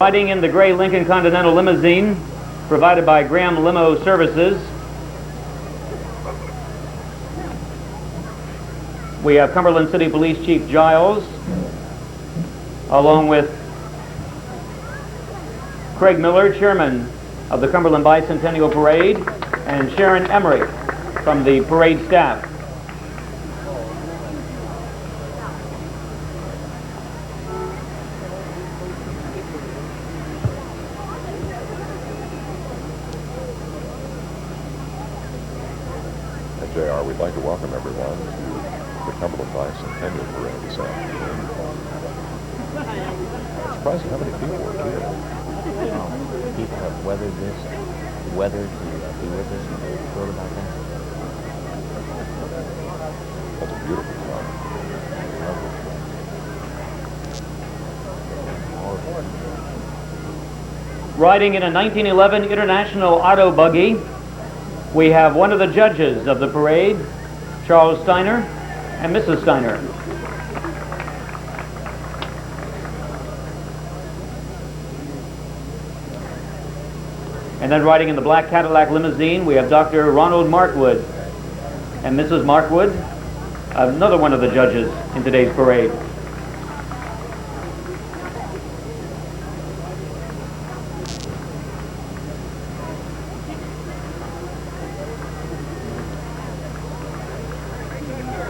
Riding in the gray Lincoln Continental limousine, provided by Graham Limo Services, we have Cumberland City Police Chief Giles, along with Craig Miller, Chairman of the Cumberland Bicentennial Parade, and Sharon Emery from the parade staff. JR, we'd like to welcome everyone to the Cumberland Bicentennial Parade this afternoon. I'm surprised at how many people are here. People have weathered this weather to be with us and wrote about that. That's a beautiful song. Riding in a 1911 International Auto Buggy, we have one of the judges of the parade, Charles Steiner and Mrs. Steiner. And then riding in the black Cadillac limousine, we have Dr. Ronald Markwood and Mrs. Markwood, another one of the judges in today's parade.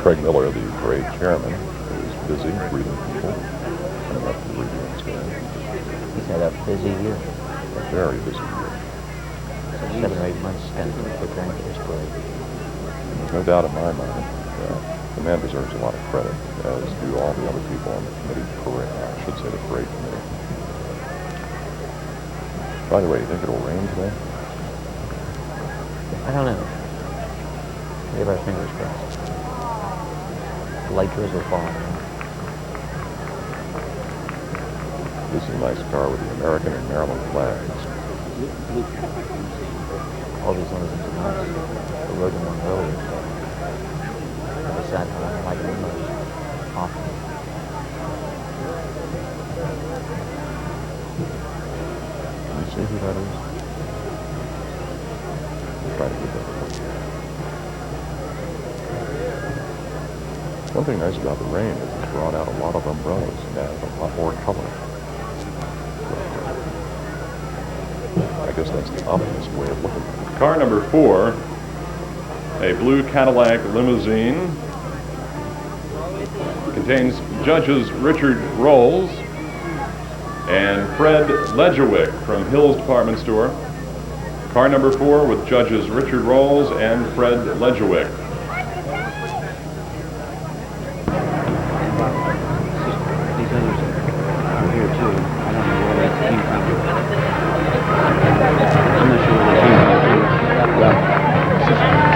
Craig Miller, the parade chairman, is busy greeting people coming up to the Regents Band. He's had a busy year. A very busy year. 7 or 8 months spent preparing for this parade. There's no doubt in my mind that the man deserves a lot of credit, as do all the other people on the committee parade, I should say the parade committee. By the way, do you think it'll rain today? I don't know. We have our fingers crossed. Light drizzle falling. This is a nice car with the American and Maryland flags. All these others are nice. I rode them on earlier, so I decided I don't like limos often. Can you see who that is? We'll try to get that. One thing nice about the rain is it's brought out a lot of umbrellas and adds a lot more color. I guess that's the optimist way of looking at it. Car number 4, a blue Cadillac limousine, contains Judges Richard Rolls and Fred Ledgerwick from Hill's Department Store. Car number 4 with Judges Richard Rolls and Fred Ledgerwick. These others are here too. I don't know where that came from. I'm not sure where they came from. Well,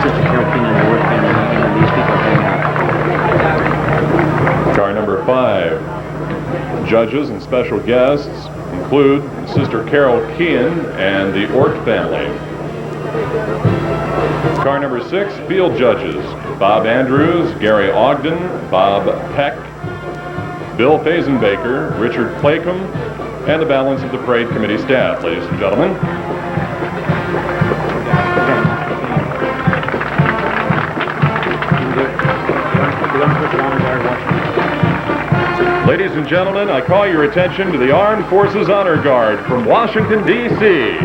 Sister Carol King and the work family, and these people hang out. Car number 5. Judges and special guests include Sister Carol Kean and the Ork family. Car number 6, field judges, Bob Andrews, Gary Ogden, Bob Peck, Bill Fazenbaker, Richard Placum, and the balance of the parade committee staff, ladies and gentlemen. Ladies and gentlemen, I call your attention to the Armed Forces Honor Guard from Washington, D.C.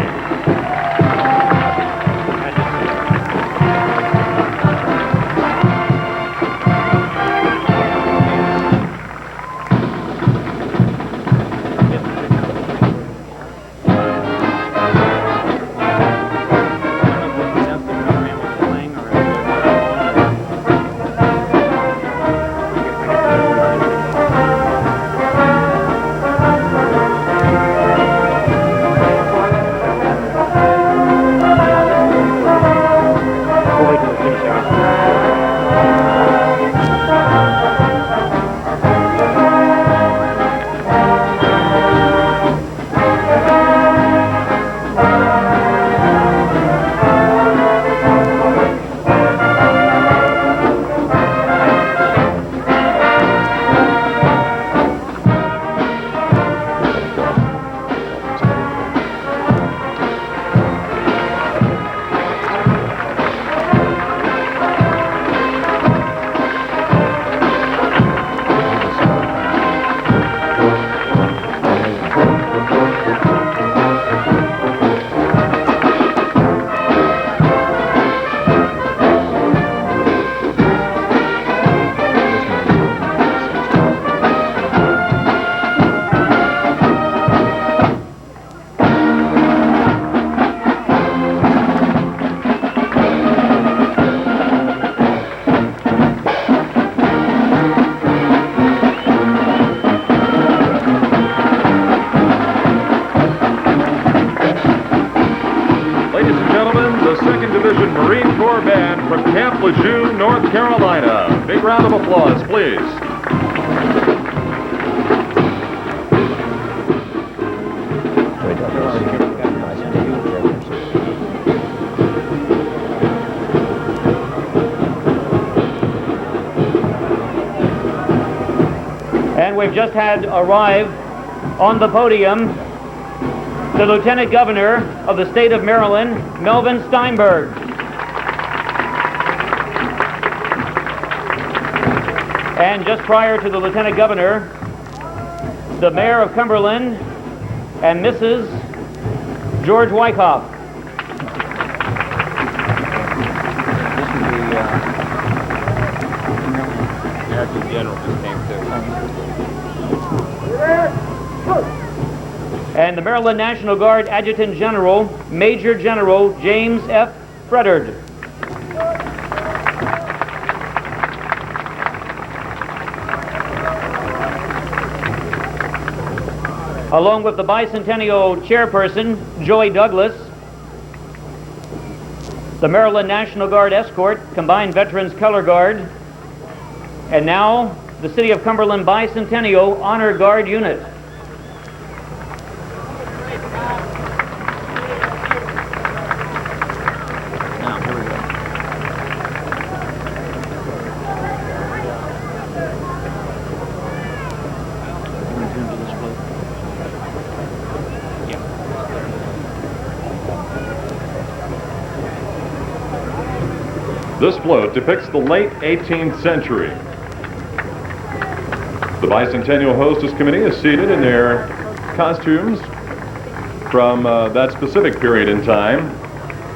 Frankfort Band from Camp Lejeune, North Carolina. Big round of applause, please. And we've just had arrive on the podium the Lieutenant Governor of the state of Maryland, Melvin Steinberg. And just prior to the Lieutenant Governor, the Mayor of Cumberland and Mrs. George Wyckoff. American General just came through. And the Maryland National Guard Adjutant General, Major General James F. Fredard. Along with the Bicentennial Chairperson, Joey Douglas, the Maryland National Guard Escort, Combined Veterans Color Guard, and now the City of Cumberland Bicentennial Honor Guard Unit. Now, here we go. This float depicts the late 18th century. The Bicentennial Hostess Committee is seated in their costumes from that specific period in time.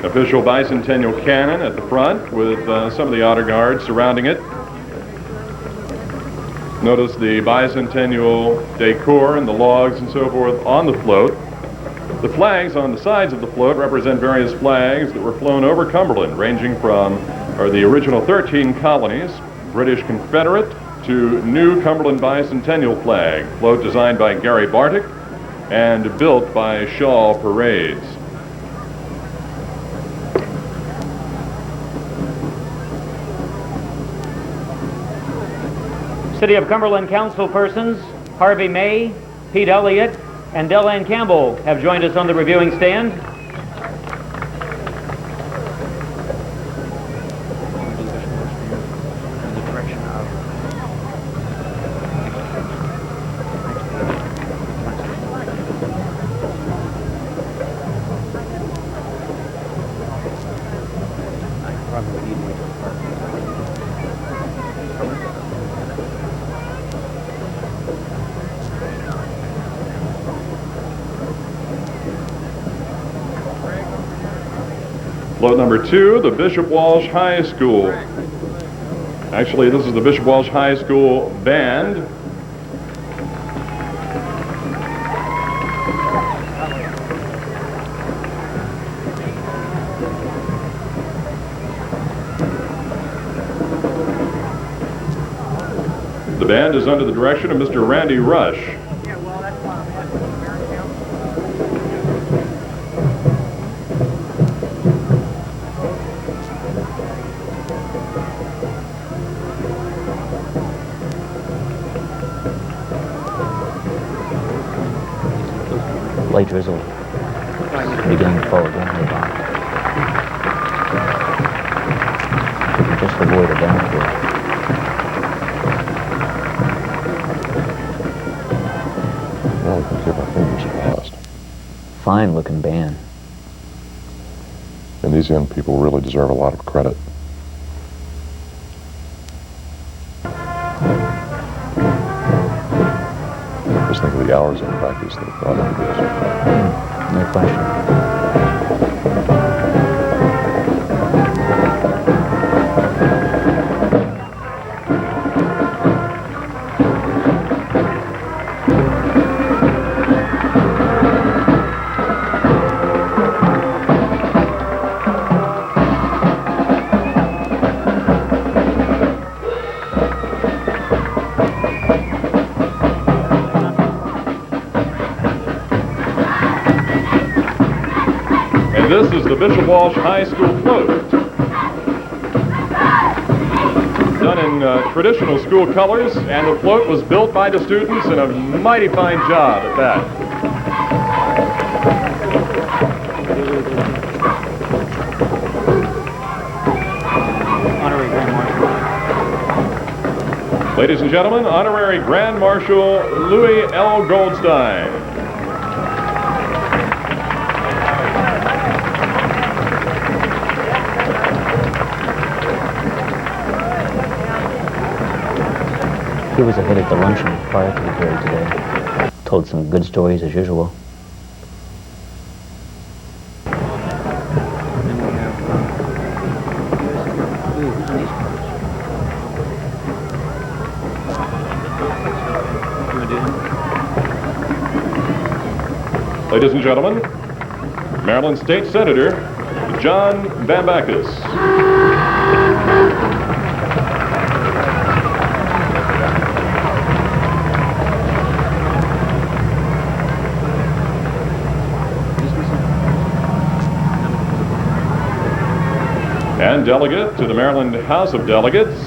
Official Bicentennial cannon at the front with some of the honor guards surrounding it. Notice the Bicentennial decor and the logs and so forth on the float. The flags on the sides of the float represent various flags that were flown over Cumberland, ranging from the original 13 colonies, British Confederate, to new Cumberland Bicentennial flag, float designed by Gary Bartik and built by Shaw Parades. City of Cumberland council persons Harvey May, Pete Elliott, and Delane Campbell have joined us on the reviewing stand. Float number 2, the Bishop Walsh High School. Actually, this is the Bishop Walsh High School Band. The band is under the direction of Mr. Randy Rush. Light drizzle beginning to fall again nearby. Just avoid a downpour. Well, we can keep our fingers crossed. Fine looking band. And these young people really deserve a lot of credit. Just think of the hours of practice that have gone into this. No question. This is the Bishop Walsh High School float. done in traditional school colors, and the float was built by the students, and a mighty fine job at that. Honorary Grand Marshal. Ladies and gentlemen, Honorary Grand Marshal Louis L. Goldstein. He was a hit at the luncheon prior to the parade today. Told some good stories as usual. Then we have, who's in these cards? You want to do them? Ladies and gentlemen, Maryland State Senator John Bambakis. And delegate to the Maryland House of Delegates,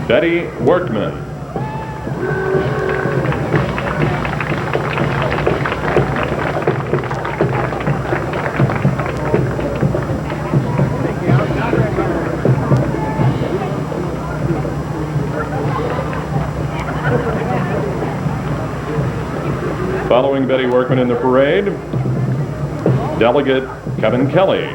Betty Workman. Following Betty Workman in the parade, Delegate Kevin Kelly.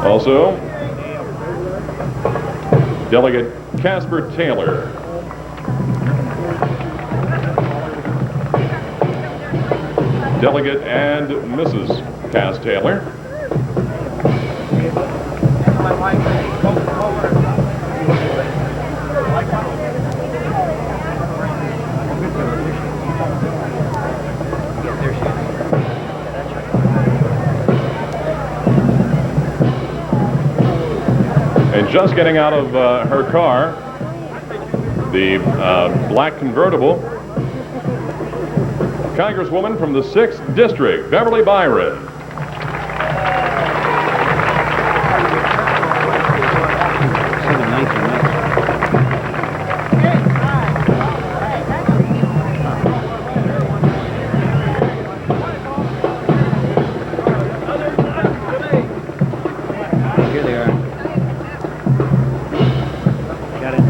Also, Delegate Casper Taylor. Delegate and Mrs. Cass Taylor. And just getting out of her car, the black convertible, Congresswoman from the 6th District, Beverly Byron. Here they are. Got it.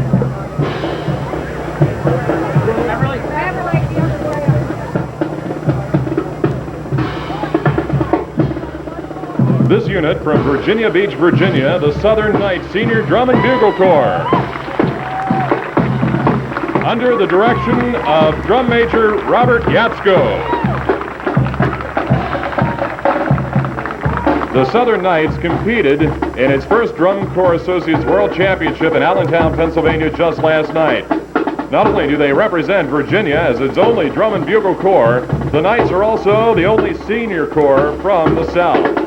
This unit from Virginia Beach, Virginia, the Southern Knights Senior Drum and Bugle Corps. Under the direction of Drum Major Robert Yatsko. The Southern Knights competed in its first Drum Corps Associates World Championship in Allentown, Pennsylvania just last night. Not only do they represent Virginia as its only Drum and Bugle Corps, the Knights are also the only senior corps from the South.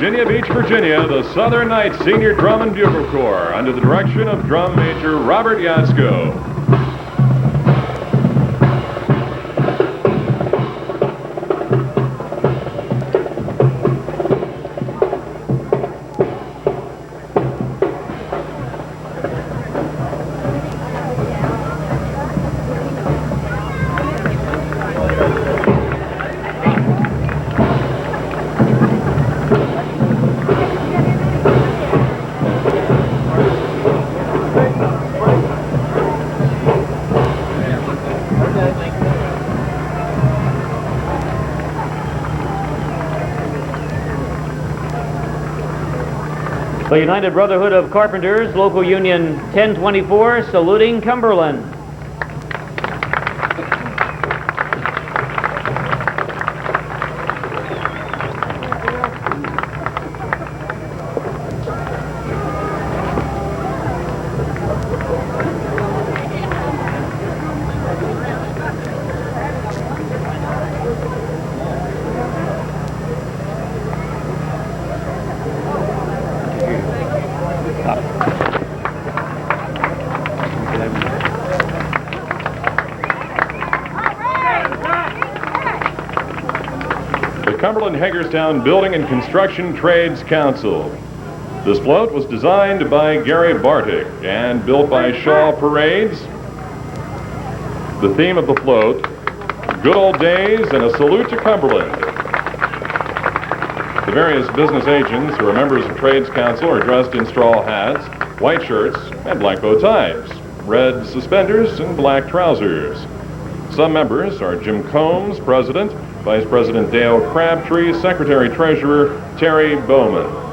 Virginia Beach, Virginia, the Southern Knights Senior Drum and Bugle Corps, under the direction of Drum Major Robert Yasko. The United Brotherhood of Carpenters, Local Union 1024, saluting Cumberland. Cumberland Hagerstown Building and Construction Trades Council. This float was designed by Gary Bartik and built by Shaw Parades. The theme of the float, good old days and a salute to Cumberland. The various business agents who are members of Trades Council are dressed in straw hats, white shirts, and black bow ties, red suspenders, and black trousers. Some members are Jim Combs, President, Vice President Dale Crabtree, Secretary-Treasurer Terry Bowman.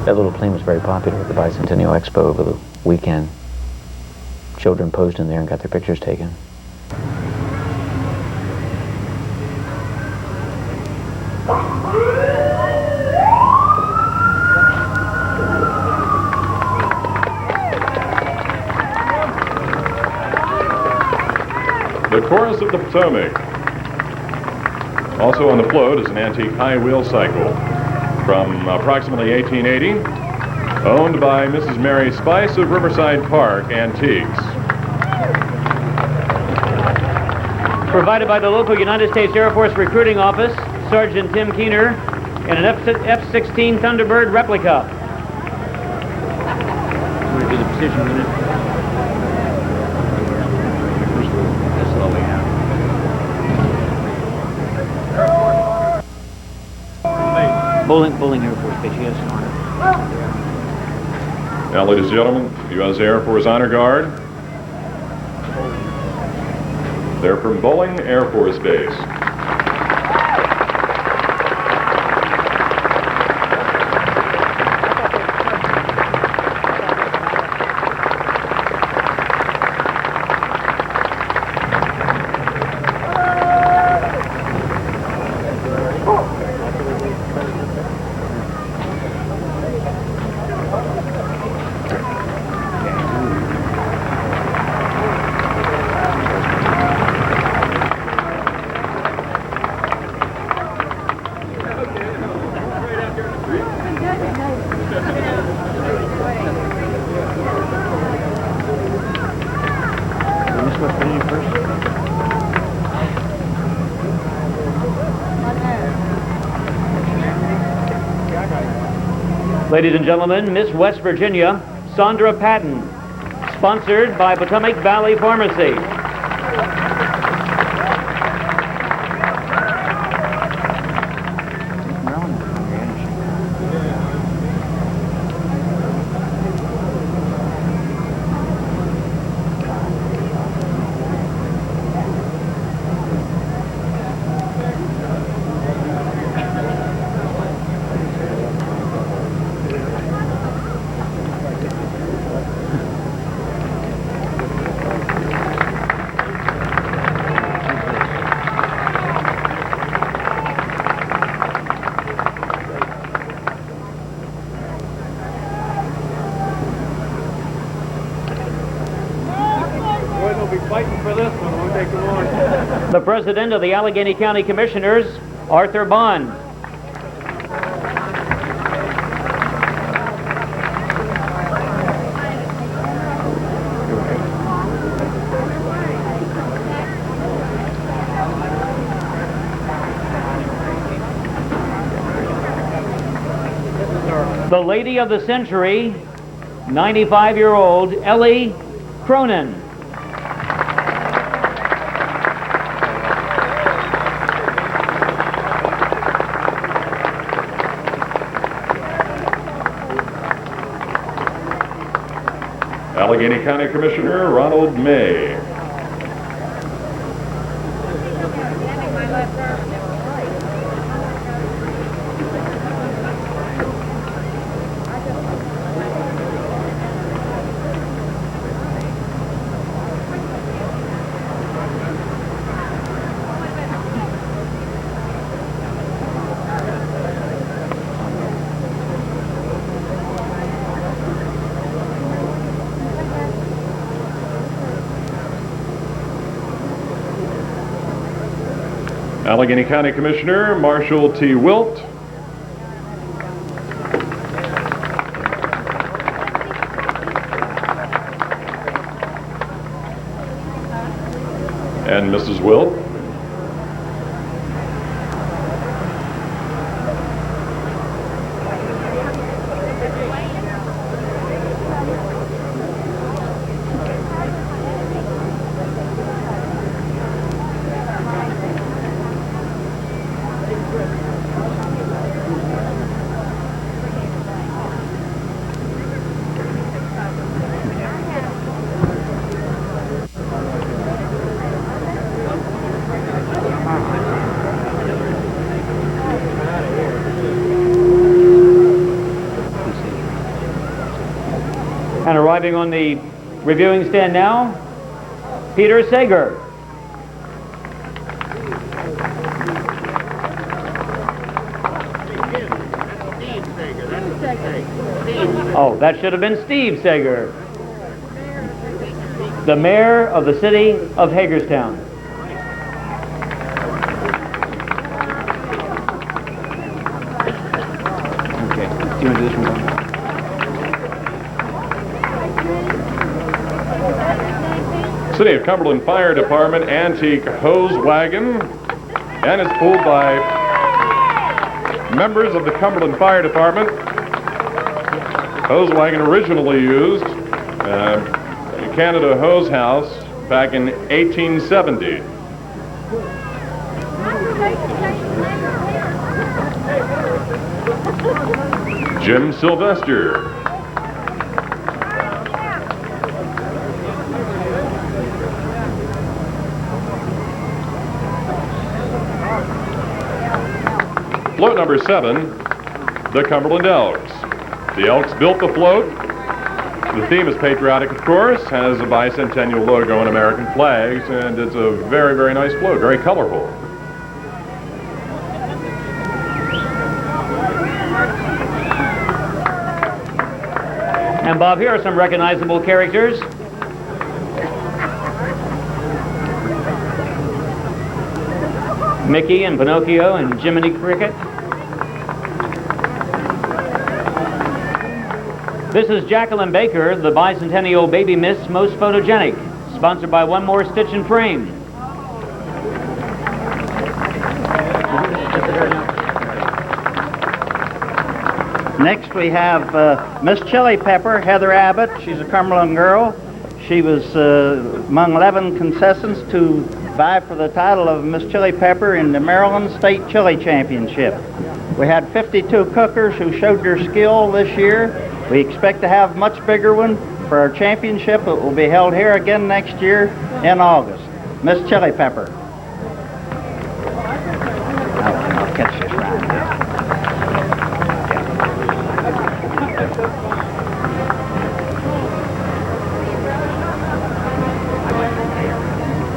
That little plane was very popular at the Bicentennial Expo over the weekend. Children posed in there and got their pictures taken. The Chorus of the Potomac. Also on the float is an antique high wheel cycle from approximately 1880, owned by Mrs. Mary Spice of Riverside Park Antiques. Provided by the local United States Air Force Recruiting Office, Sergeant Tim Keener, in an F-16 Thunderbird replica. I'm going to do the precision unit. That's all we have. Bowling Air Force Base, yes, honor. Now, ladies and gentlemen, U.S. Air Force Honor Guard. They're from Bowling Air Force Base. Ladies and gentlemen, Miss West Virginia, Sandra Patton, sponsored by Potomac Valley Pharmacy. The President of the Allegheny County Commissioners, Arthur Bond. The Lady of the Century, 95-year-old Ellie Cronin. Allegheny County Commissioner Ronald May. Allegheny County Commissioner Marshall T. Wilt. And Mrs. Wilt. And arriving on the reviewing stand now, Peter Sager. Oh, that should have been Steve Sager, the mayor of the city of Hagerstown. Okay, do you want to do this one? City of Cumberland Fire Department antique hose wagon, and it's pulled by members of the Cumberland Fire Department. Hose wagon originally used in Canada Hose House back in 1870. Jim Sylvester. Float number 7, the Cumberland Elks. The Elks built the float. The theme is patriotic, of course, has a bicentennial logo and American flags, and it's a very, very nice float, very colorful. And Bob, here are some recognizable characters. Mickey and Pinocchio and Jiminy Cricket. This is Jacqueline Baker, the Bicentennial Baby Miss Most Photogenic, sponsored by One More Stitch and Frame. Next we have Miss Chili Pepper, Heather Abbott. She's a Cumberland girl. She was among 11 contestants to vie for the title of Miss Chili Pepper in the Maryland State Chili Championship. We had 52 cookers who showed their skill this year. We expect to have a much bigger one for our championship. It will be held here again next year in August. Miss Chili Pepper. I'll catch this right now.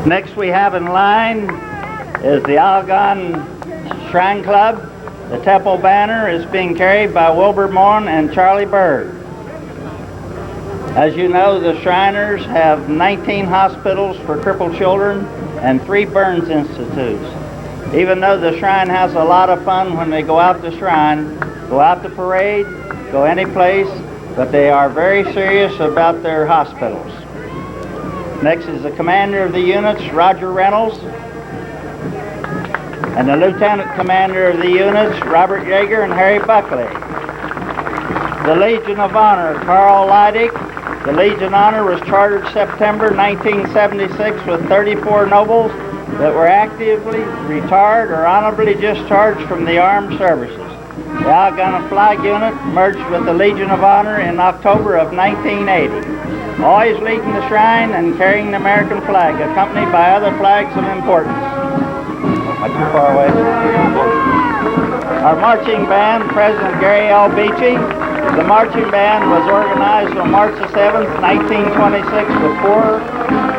Next we have in line is the Allegany Shrine Club. The temple banner is being carried by Wilbur Morn and Charlie Bird. As you know, the Shriners have 19 hospitals for crippled children and 3 Burns Institutes. Even though the Shrine has a lot of fun when they go out to Shrine, go out to parade, go any place, but they are very serious about their hospitals. Next is the commander of the units, Roger Reynolds, and the lieutenant commander of the units, Robert Yeager and Harry Buckley. The Legion of Honor, Carl Leidig. The Legion of Honor was chartered September 1976 with 34 nobles that were actively retired or honorably discharged from the armed services. The Allegany Flag Unit merged with the Legion of Honor in October of 1980, always leading the shrine and carrying the American flag, accompanied by other flags of importance. Not too far away. Our marching band, President Gary L. Beachy. The marching band was organized on March the 7th, 1926 with 4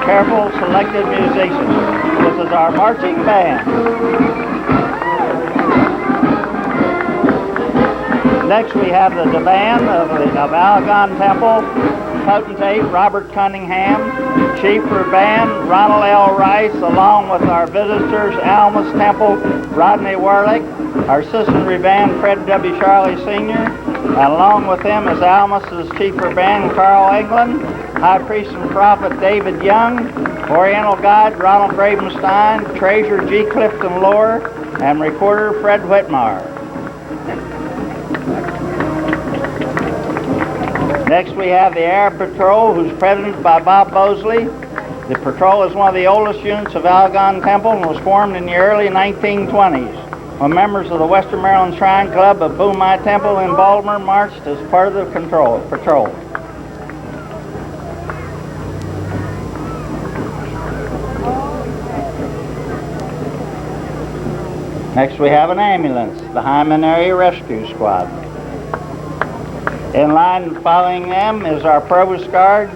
careful selected musicians. This is our marching band. Next we have the divan of Allegany Temple, potentate Robert Cunningham, chief for band Ronald L. Rice, along with our visitors Almus Temple, Rodney Warlick, our assistant band Fred W. Charlie Sr., and along with them is Almus's chief for band Carl England, high priest and prophet David Young, oriental guide Ronald Gravenstein, treasurer G. Clifton Lohr, and recorder Fred Whitmire. Next we have the Air Patrol, who's presented by Bob Bosley. The patrol is one of the oldest units of Allegany Temple and was formed in the early 1920s when members of the Western Maryland Shrine Club of Boomai Temple in Baltimore marched as part of the patrol. Next we have an ambulance, the Hyndman Area Rescue Squad. In line following them is our Provost Guard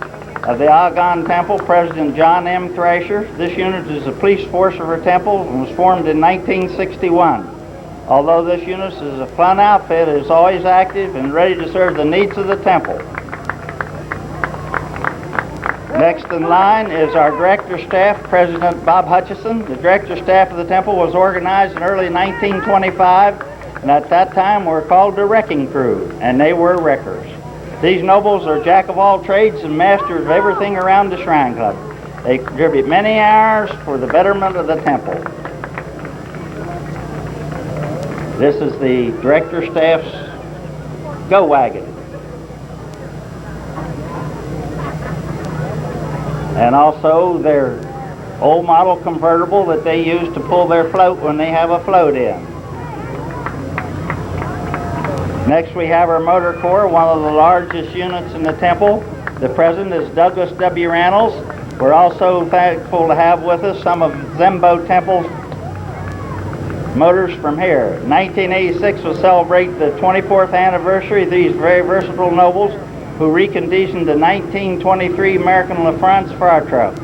of the Allegany Temple, President John M. Thrasher. This unit is the police force of our temple and was formed in 1961. Although this unit is a fun outfit, it is always active and ready to serve the needs of the temple. Next in line is our Director Staff, President Bob Hutchison. The Director Staff of the temple was organized in early 1925, and at that time were called the Wrecking Crew, and they were wreckers. These nobles are jack of all trades and masters of everything around the Shrine Club. They contribute many hours for the betterment of the temple. This is the Director Staff's Go Wagon. And also their old model convertible that they use to pull their float when they have a float in. Next we have our Motor Corps, one of the largest units in the temple. The president is Douglas W. Reynolds. We're also thankful to have with us some of Zembo Temple's motors from here. 1986 will celebrate the 24th anniversary of these very versatile nobles who reconditioned the 1923 American LaFrance fire truck.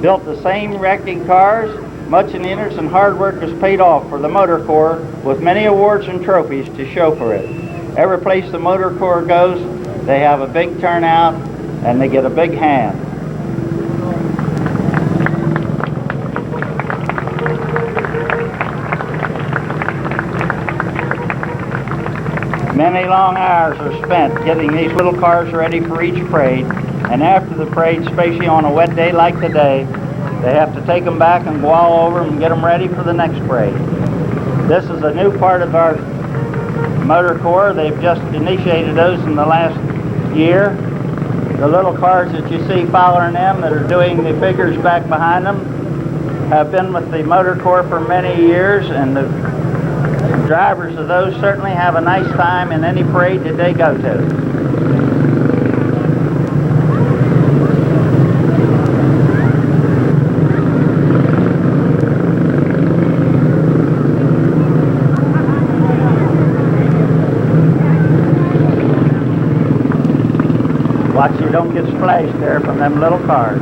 Built the same wrecking cars, much in the innards and hard work is paid off for the Motor Corps with many awards and trophies to show for it. Every place the Motor Corps goes, they have a big turnout and they get a big hand. Many long hours are spent getting these little cars ready for each parade, and after the parade, especially on a wet day like today, they have to take them back and go all over them and get them ready for the next parade. This is a new part of our Motor Corps. They've just initiated those in the last year. The little cars that you see following them that are doing the figures back behind them have been with the Motor Corps for many years, and the drivers of those certainly have a nice time in any parade that they go to. Watch you don't get splashed there from them little cars.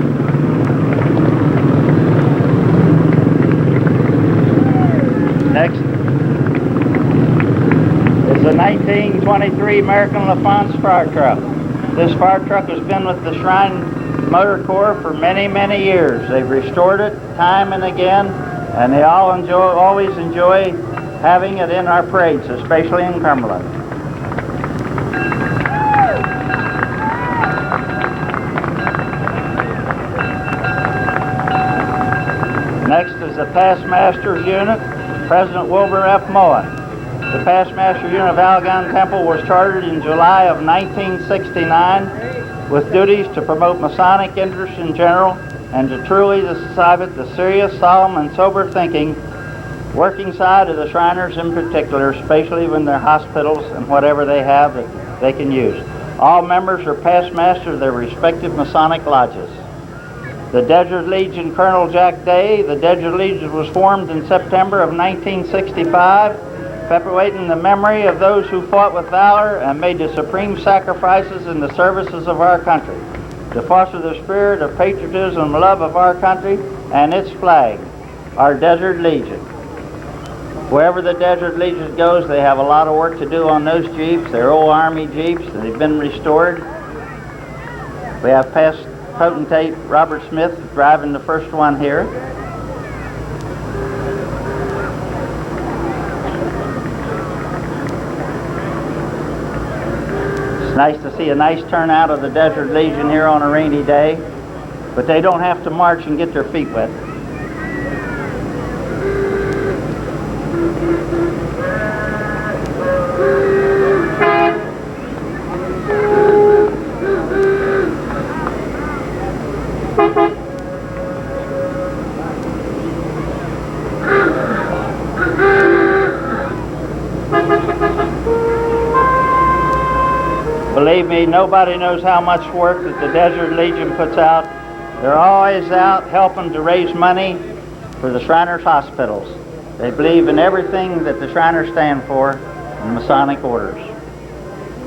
Next is the 1923 American LaFonce fire truck. This fire truck has been with the Shrine Motor Corps for many, many years. They've restored it time and again, and they always enjoy having it in our parades, especially in Cumberland. Next is the Pastmaster's Unit, President Wilbur F. Mullen. The Pastmaster Unit of Allegany Temple was chartered in July of 1969 with duties to promote Masonic interests in general and to truly exhibit the serious, solemn, and sober thinking working side of the Shriners in particular, especially when they're hospitals and whatever they have that they can use. All members are Pastmasters of their respective Masonic lodges. The Desert Legion Colonel Jack Day. The Desert Legion was formed in September of 1965, perpetuating the memory of those who fought with valor and made the supreme sacrifices in the services of our country, to foster the spirit of patriotism and love of our country and its flag, our Desert Legion. Wherever the Desert Legion goes, they have a lot of work to do on those Jeeps. They're old Army Jeeps, and they've been restored. We have past potentate Robert Smith driving the first one here. It's nice to see a nice turnout of the Desert Legion here on a rainy day, but they don't have to march and get their feet wet. Believe me, nobody knows how much work that the Desert Legion puts out. They're always out helping to raise money for the Shriners hospitals. They believe in everything that the Shriners stand for in Masonic orders.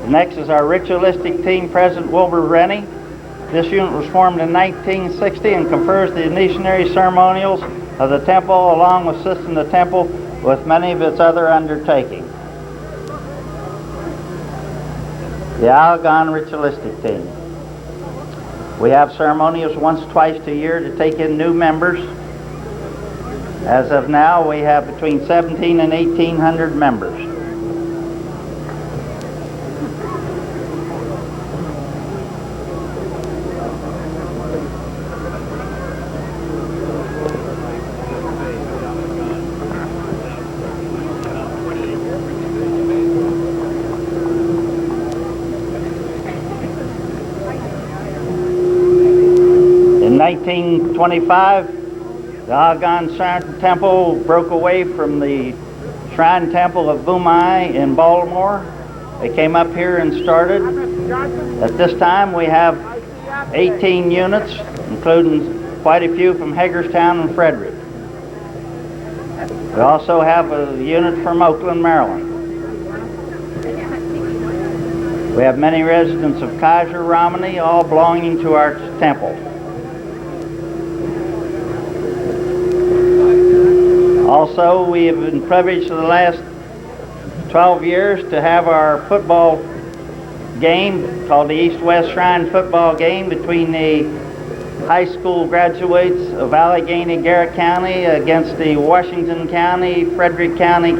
Next is our ritualistic team, President Wilbur Rennie. This unit was formed in 1960 and confers the initiatory ceremonials of the temple, along with assisting the temple with many of its other undertakings. The Allegany Ritualistic Team. We have ceremonials twice a year to take in new members. As of now, we have between 17 and 1,800 members. In 1925, the Allegany Shrine Temple broke away from the Shrine Temple of Boomai in Baltimore. They came up here and started. At this time, we have 18 units, including quite a few from Hagerstown and Frederick. We also have a unit from Oakland, Maryland. We have many residents of Kaiser Romney, all belonging to our temple. Also, we have been privileged for the last 12 years to have our football game called the East-West Shrine Football Game between the high school graduates of Allegany, Garrett County against the Washington County, Frederick County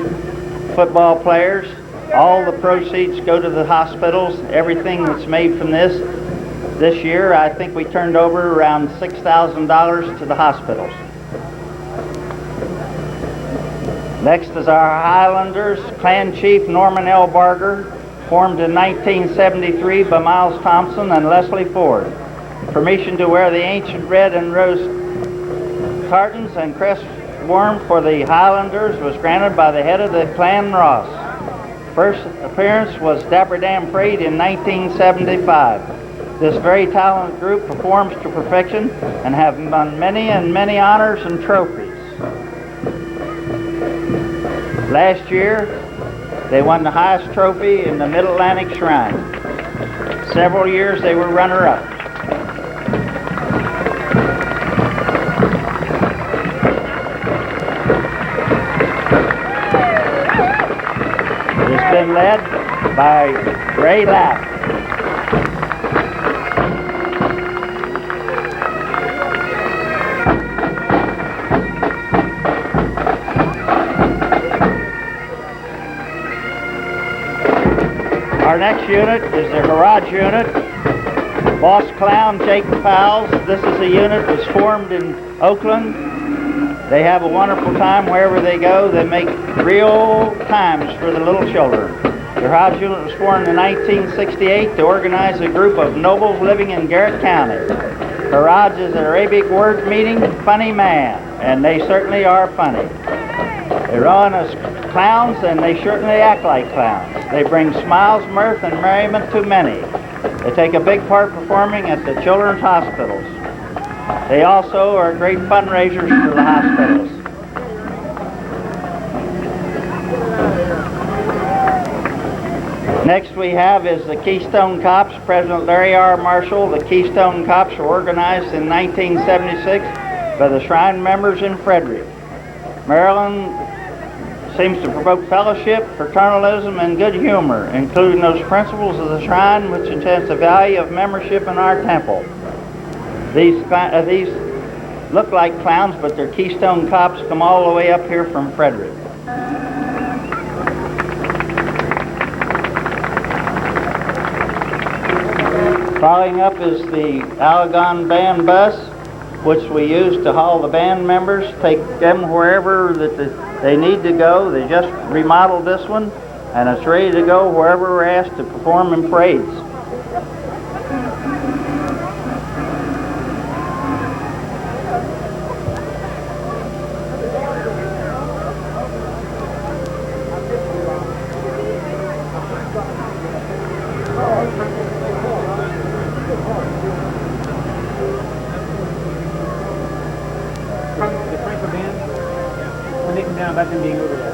football players. All the proceeds go to the hospitals. Everything that's made from this year, I think we turned over around $6,000 to the hospitals. Next is our Highlanders, Clan Chief Norman L. Barger, formed in 1973 by Miles Thompson and Leslie Ford. Permission to wear the ancient red and rose tartans and crest worn for the Highlanders was granted by the head of the Clan Ross. First appearance was Dapper Dan Parade in 1975. This very talented group performs to perfection and have won many and many honors and trophies. Last year, they won the highest trophy in the Mid-Atlantic Shrine. Several years they were runner-up. It has been led by Ray Lapp. Our next unit is the Garage unit. Boss Clown Jake Powles. This is a unit that was formed in Oakland. They have a wonderful time wherever they go. They make real times for the little children. The Garage unit was formed in 1968 to organize a group of nobles living in Garrett County. Garage is an Arabic word meaning funny man, and they certainly are funny. They run as clowns, and they certainly act like clowns. They bring smiles, mirth, and merriment to many. They take a big part performing at the children's hospitals. They also are great fundraisers for the hospitals. Next we have is the Keystone Cops, President Larry R. Marshall. The Keystone Cops were organized in 1976 by the Shrine members in Frederick, Maryland. Seems to promote fellowship, fraternalism, and good humor, including those principles of the Shrine which enhance the value of membership in our temple. These look like clowns, but they're Keystone Cops, come all the way up here from Frederick. Following up is the Allegany Band bus, which we use to haul the band members, take them wherever that they need to go. They just remodeled this one, and it's ready to go wherever we're asked to perform in parades. The Frankfort Band, when they come down, about them being over there.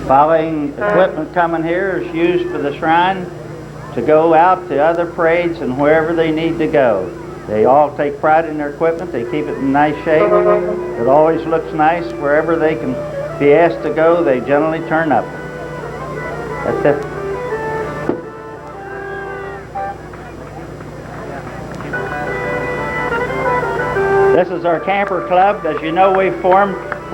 Following equipment coming here is used for the Shrine to go out to other parades and wherever they need to go. They all take pride in their equipment. They keep it in nice shape. It always looks nice. Wherever they can be asked to go, they generally turn up. That's it. This is our camper club. As you know, we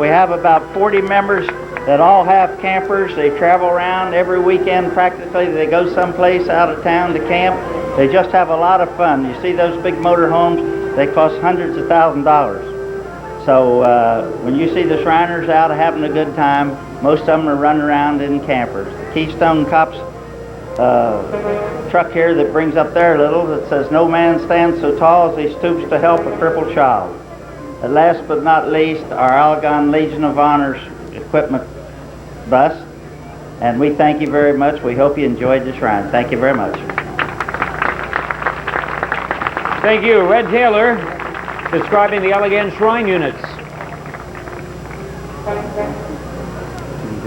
have about 40 members that all have campers. They travel around every weekend practically. They go someplace out of town to camp. They just have a lot of fun. You see those big motorhomes, they cost hundreds of thousands of dollars. So when you see the Shriners out having a good time, most of them are running around in campers. The Keystone Cops truck here that brings up there a little that says, "No man stands so tall as he stoops to help a crippled child." And last but not least, our Allegany Legion of Honor's equipment bus. And we thank you very much. We hope you enjoyed the Shrine. Thank you very much. Thank you. Red Taylor, describing the Allegany Shrine units.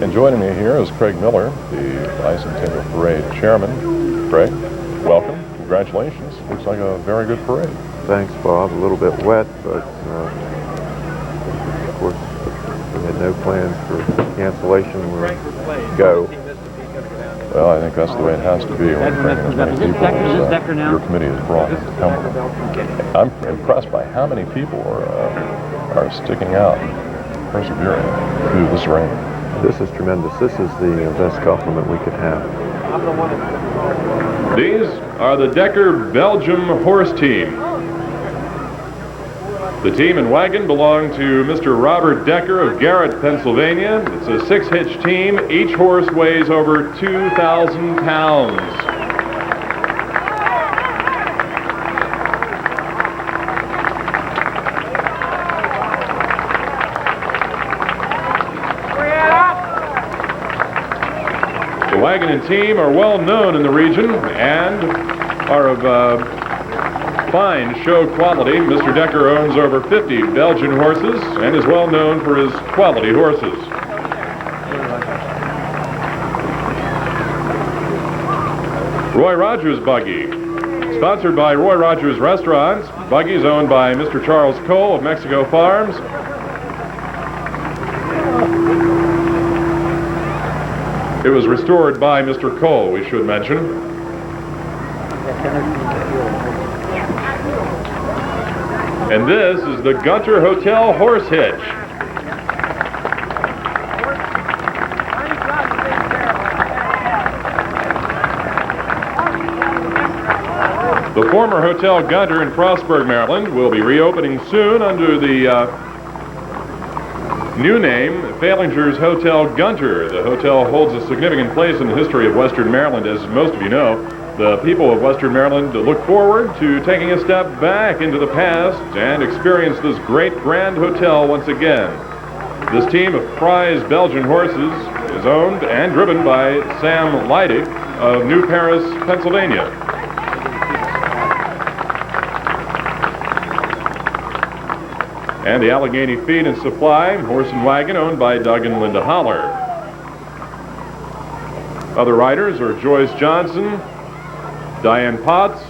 And joining me here is Craig Miller, the Bicentennial Parade Chairman. Craig, welcome. Congratulations. Looks like a very good parade. Thanks, Bob. A little bit wet, but of course we had no plans for cancellation. We'll go. Well, I think that's the way it has to be when we're bringing as many people as your committee has brought to Cumberland. I'm impressed by how many people are sticking out, persevering through this rain. This is tremendous. This is the best compliment we could have. These are the Decker Belgium horse team. The team and wagon belong to Mr. Robert Decker of Garrett, Pennsylvania. It's a 6-hitch team. Each horse weighs over 2,000 pounds. The wagon and team are well known in the region and are of fine show quality. Mr. Decker owns over 50 Belgian horses and is well known for his quality horses. Roy Rogers Buggy. Sponsored by Roy Rogers Restaurants. Buggy is owned by Mr. Charles Cole of Mexico Farms. It was restored by Mr. Cole, we should mention. And this is the Gunter Hotel horse hitch. The former Hotel Gunter in Frostburg, Maryland will be reopening soon under the new name, Failinger's Hotel Gunter. The hotel holds a significant place in the history of Western Maryland, as most of you know. The people of Western Maryland look forward to taking a step back into the past and experience this great grand hotel once again. This team of prize Belgian horses is owned and driven by Sam Leidig of New Paris, Pennsylvania. And the Allegany Feed and Supply horse and wagon owned by Doug and Linda Holler. Other riders are Joyce Johnson, Diane Potts,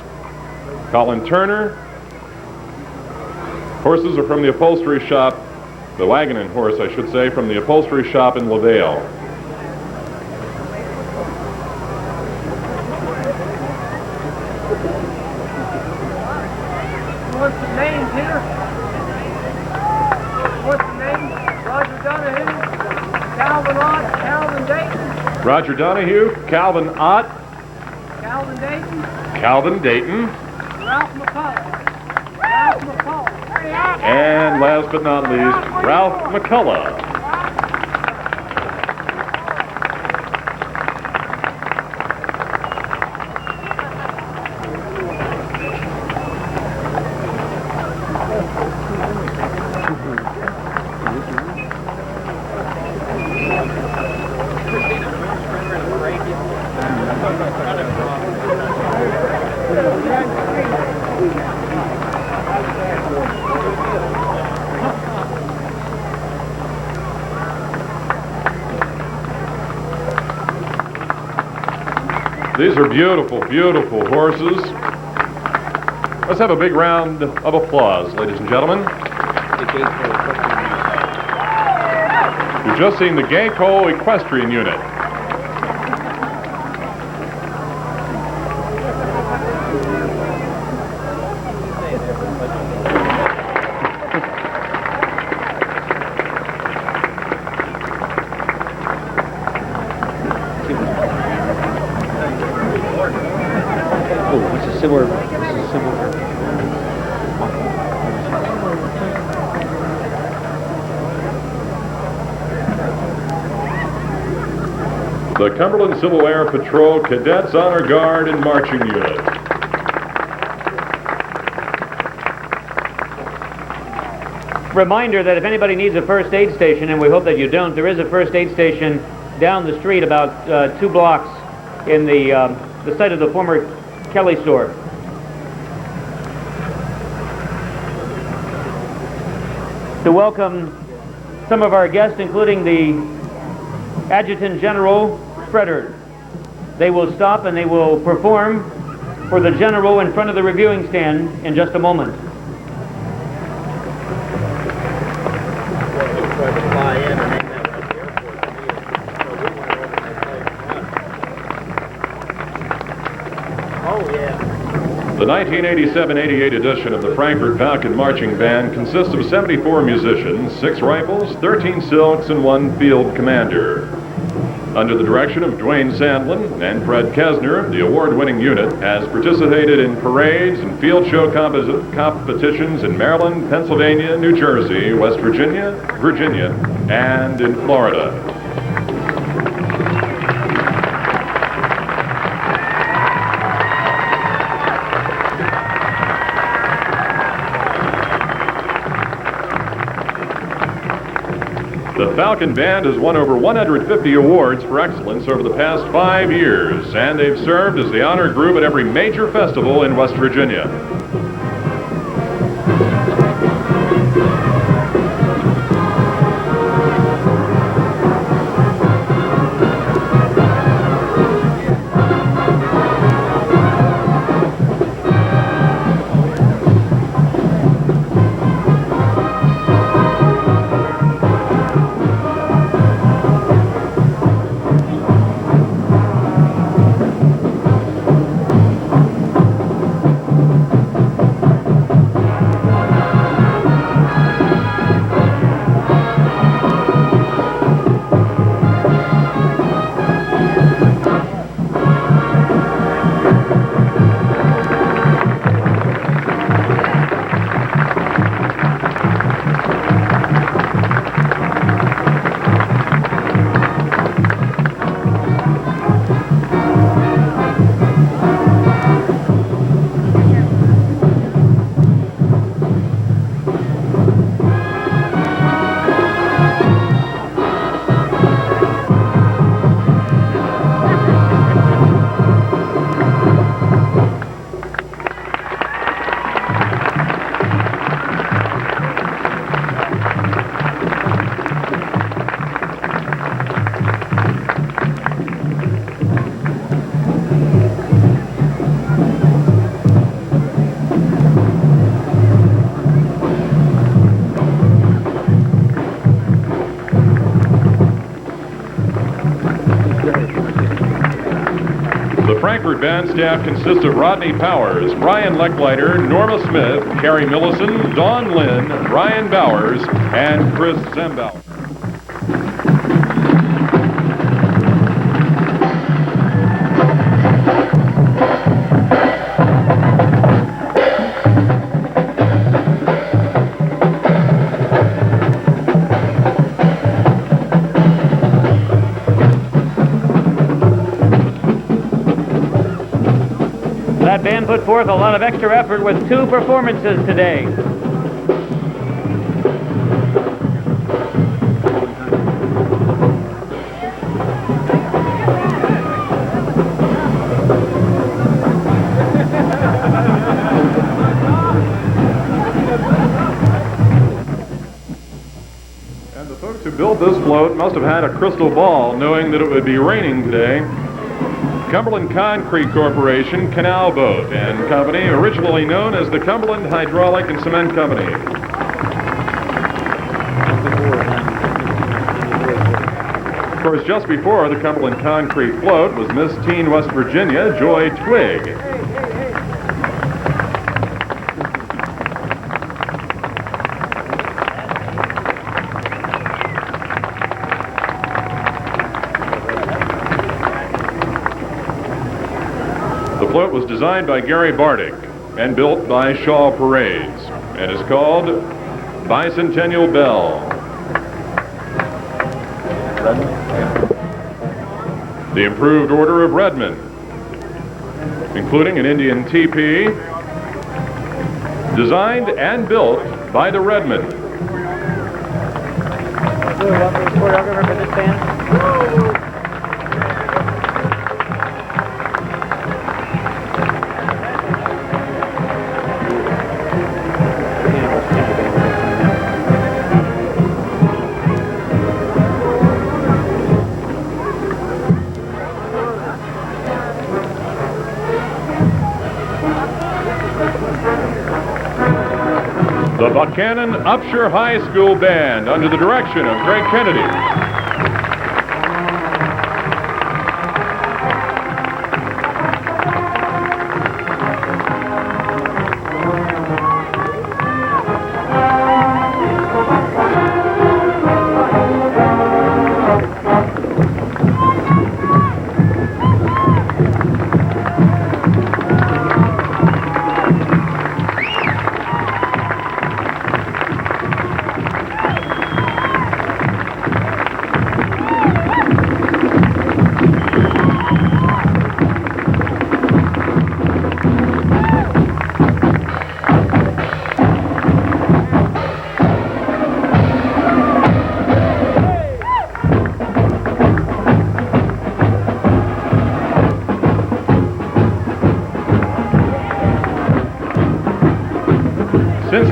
Colin Turner. Horses are from the upholstery shop, the wagon and horse, I should say, from the upholstery shop in LaVale. What's the name, Peter? What's the name? Roger Donahue, Calvin Ott, Calvin Dayton. Roger Donahue, Calvin Ott, Calvin Dayton. Calvin Dayton. Ralph McCullough. Ralph McCullough. And last but not least, Ralph McCullough. These are beautiful, beautiful horses. Let's have a big round of applause, ladies and gentlemen. We've just seen the Gayco Equestrian Unit. The Cumberland Civil Air Patrol Cadets Honor Guard and Marching Unit. Reminder that if anybody needs a first aid station, and we hope that you don't, there is a first aid station down the street about 2 blocks in the site of the former Kelly store. To welcome some of our guests, including the Adjutant General Frederick. They will stop and they will perform for the General in front of the reviewing stand in just a moment. The 1987-88 edition of the Frankfort Falcon Marching Band consists of 74 musicians, 6 rifles, 13 silks, and 1 field commander. Under the direction of Dwayne Sandlin and Fred Kesner, the award-winning unit has participated in parades and field show competitions in Maryland, Pennsylvania, New Jersey, West Virginia, and in Florida. The Falcon Band has won over 150 awards for excellence over the past 5 years, and they've served as the honor group at every major festival in West Virginia. The Frankfort Band staff consists of Rodney Powers, Brian Leckleiter, Norma Smith, Carrie Millison, Dawn Lynn, Ryan Bowers, and Chris Zembauer. That band put forth a lot of extra effort with 2 performances today. And the folks who built this float must have had a crystal ball, knowing that it would be raining today. Cumberland Concrete Corporation Canal Boat and Company, originally known as the Cumberland Hydraulic and Cement Company. Of course, just before the Cumberland Concrete float was Miss Teen West Virginia, Joy Twigg. The float was designed by Gary Bardick and built by Shaw Parades and is called Bicentennial Bell. The Improved Order of Redmond, including an Indian teepee, designed and built by the Redmond. Choreographer for this band? The Buckhannon-Upshur High School Band under the direction of Greg Kennedy.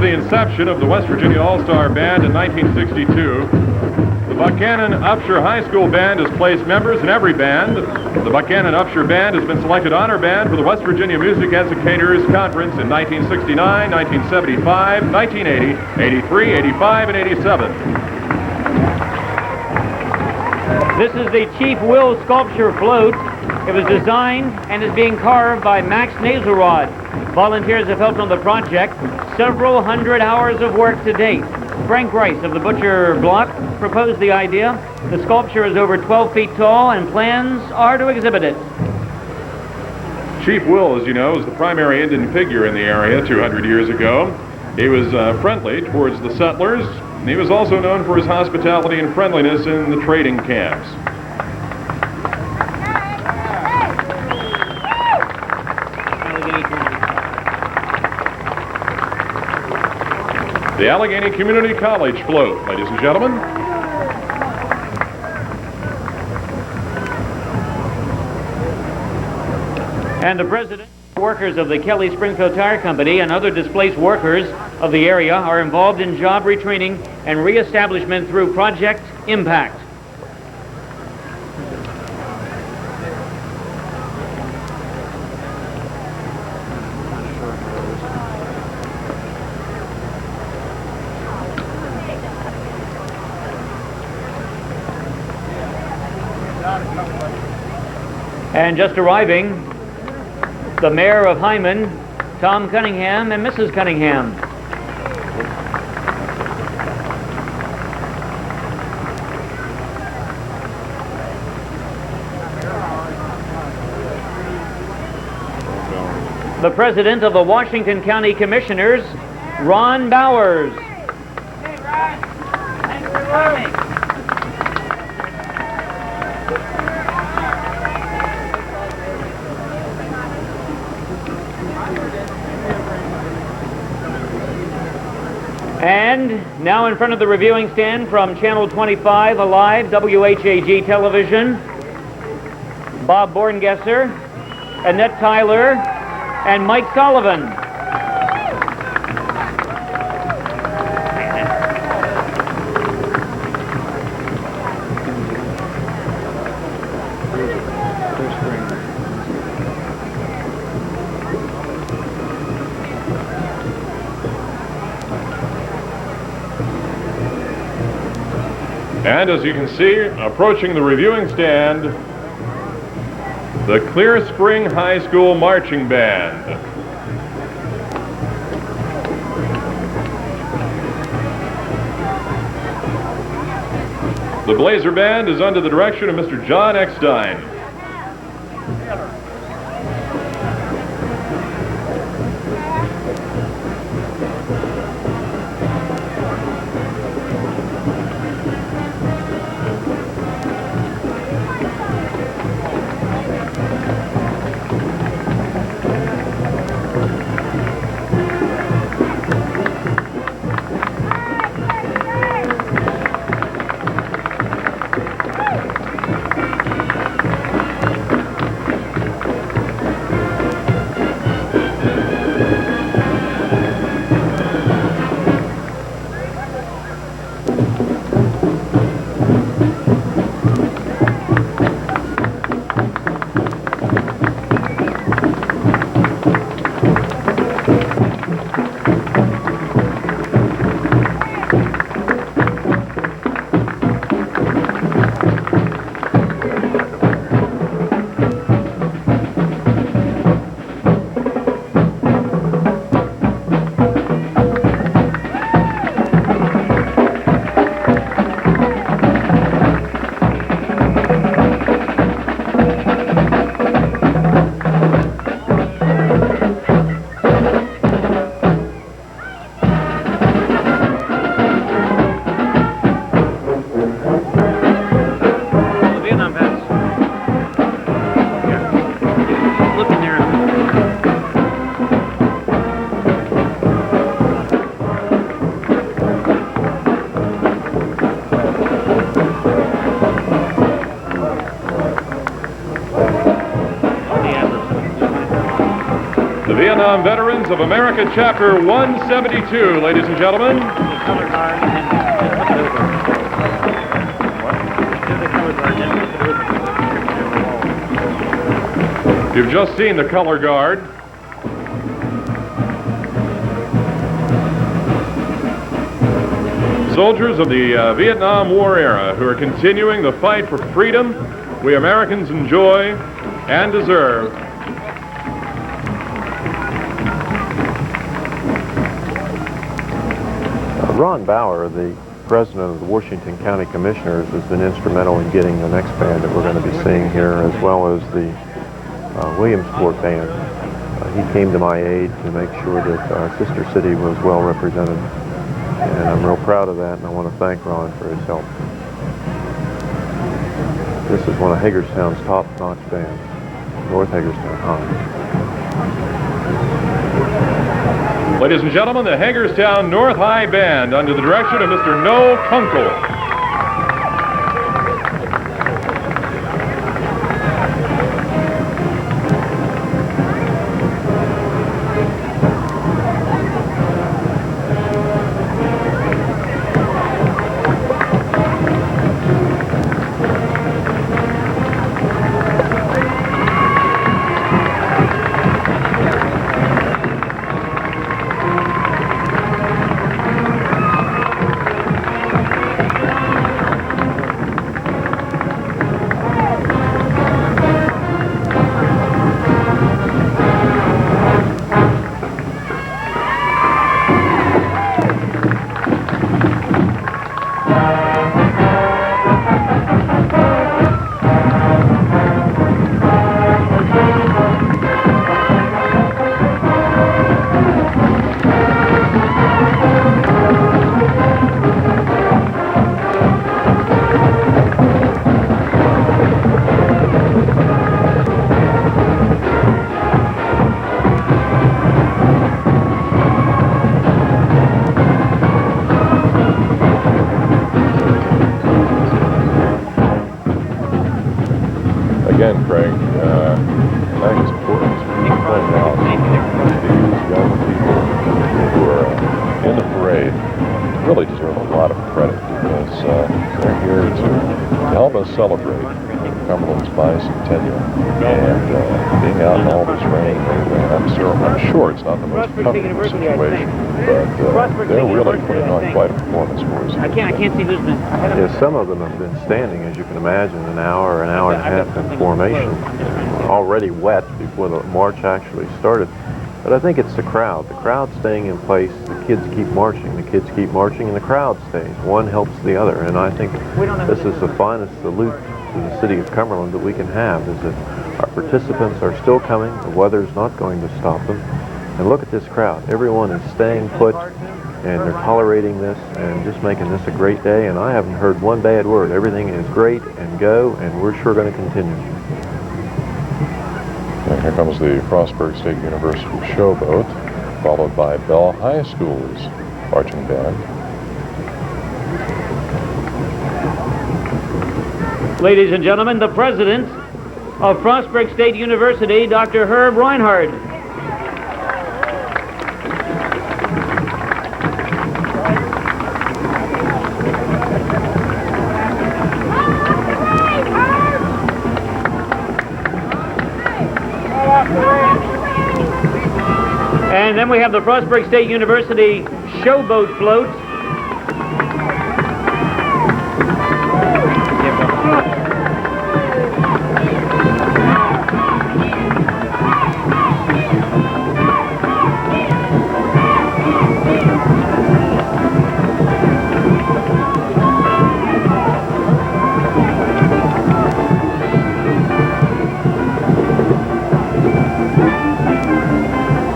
the inception of the West Virginia All-Star Band in 1962, the Buckhannon-Upshur High School Band has placed members in every band. The Buckhannon-Upshur Band has been selected honor band for the West Virginia Music Educators Conference in 1969, 1975, 1980, 83, 85, and 87. This is the Chief Will sculpture float. It was designed and is being carved by Max Naselrod. Volunteers have helped on the project. Several hundred hours of work to date. Frank Rice of the Butcher Block proposed the idea. The sculpture is over 12 feet tall and plans are to exhibit it. Chief Will, as you know, is the primary Indian figure in the area 200 years ago. He was friendly towards the settlers. And he was also known for his hospitality and friendliness in the trading camps. The Allegany Community College float, ladies and gentlemen. And the president, workers of the Kelly Springfield Tire Company and other displaced workers of the area are involved in job retraining and reestablishment through Project Impact. And just arriving, the mayor of Hyndman, Tom Cunningham, and Mrs. Cunningham. The president of the Washington County Commissioners, Ron Bowers. Hey, Ron. Thanks for coming. And now in front of the reviewing stand from Channel 25 Alive, WHAG Television, Bob Borngesser, Annette Tyler, and Mike Sullivan. And as you can see, approaching the reviewing stand, the Clear Spring High School Marching Band. The Blazer Band is under the direction of Mr. John Eckstein. Vietnam Veterans of America, Chapter 172, ladies and gentlemen. You've just seen the color guard. Soldiers of the Vietnam War era who are continuing the fight for freedom we Americans enjoy and deserve. Ron Bauer, the president of the Washington County Commissioners, has been instrumental in getting the next band that we're going to be seeing here, as well as the Williamsport Band. He came to my aid to make sure that our sister city was well represented. And I'm real proud of that, and I want to thank Ron for his help. This is one of Hagerstown's top-notch bands, North Hagerstown High. Ladies and gentlemen, the Hagerstown North High Band under the direction of Mr. Noel Kunkel. Again, Craig, I think it's important to point out these young people who are in the parade really deserve a lot of credit because they're here to help us celebrate Cumberland's Bicentennial and being out in all this rain. I'm sure it's not the most comfortable situation, but they're really putting on quite a performance for us. I can't see who's been. Yeah, some of them have been standing, as you can imagine, an hour and a half in formation, already wet before the march actually started. But I think it's the crowd. The crowd staying in place, the kids keep marching, and the crowd stays. One helps the other, and I think this is the finest salute to the city of Cumberland that we can have, is that our participants are still coming, the weather's not going to stop them, and look at this crowd. Everyone is staying put, and they're tolerating this and just making this a great day, and I haven't heard one bad word. Everything is great and go, and we're sure going to continue. And here comes the Frostburg State University Showboat, followed by Beall High School's marching band. Ladies and gentlemen, the president of Frostburg State University, Dr. Herb Reinhardt. And then we have the Frostburg State University Showboat Float.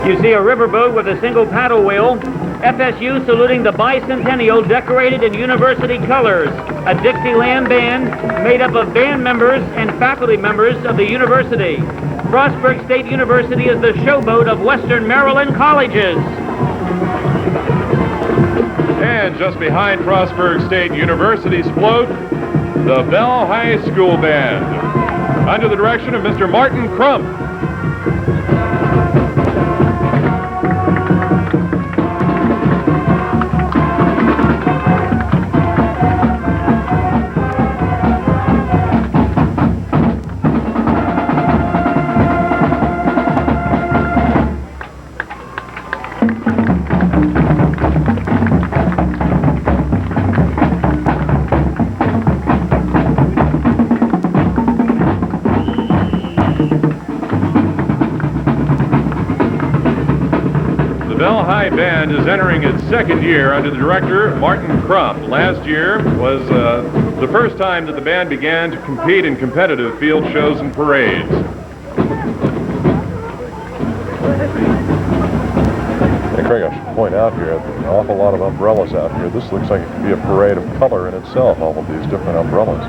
You see a riverboat with a single paddle wheel, FSU saluting the Bicentennial decorated in university colors, a Dixieland band made up of band members and faculty members of the university. Frostburg State University is the showboat of Western Maryland colleges. And just behind Frostburg State University's float, the Beall High School Band, under the direction of Mr. Martin Crump. Fife Band is entering its second year under the director, Martin Crump. Last year was the first time that the band began to compete in competitive field shows and parades. Hey, Craig, I should point out here, an awful lot of umbrellas out here. This looks like it could be a parade of color in itself, all of these different umbrellas.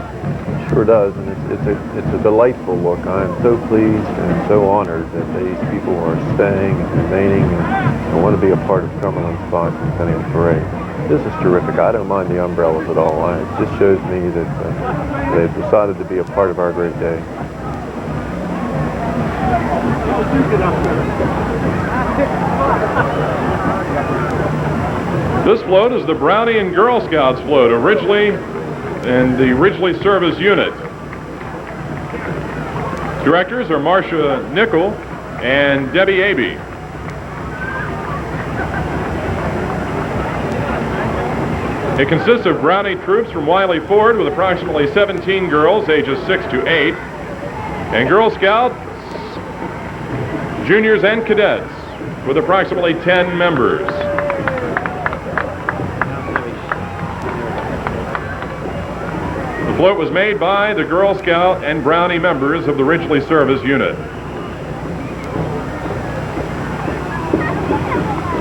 Sure does, and it's a delightful look. I am so pleased and so honored that these people are staying and remaining and want to be a part of Cumberland's Bicentennial Parade. This is terrific. I don't mind the umbrellas at all. It just shows me that they've decided to be a part of our great day. This float is the Brownie and Girl Scouts float, originally in the Ridgely Service Unit. Directors are Marcia Nickel and Debbie Abbey. It consists of Brownie troops from Wiley Ford with approximately 17 girls ages 6 to 8, and Girl Scouts, juniors and cadets with approximately 10 members. The float was made by the Girl Scout and Brownie members of the Ridgely Service Unit.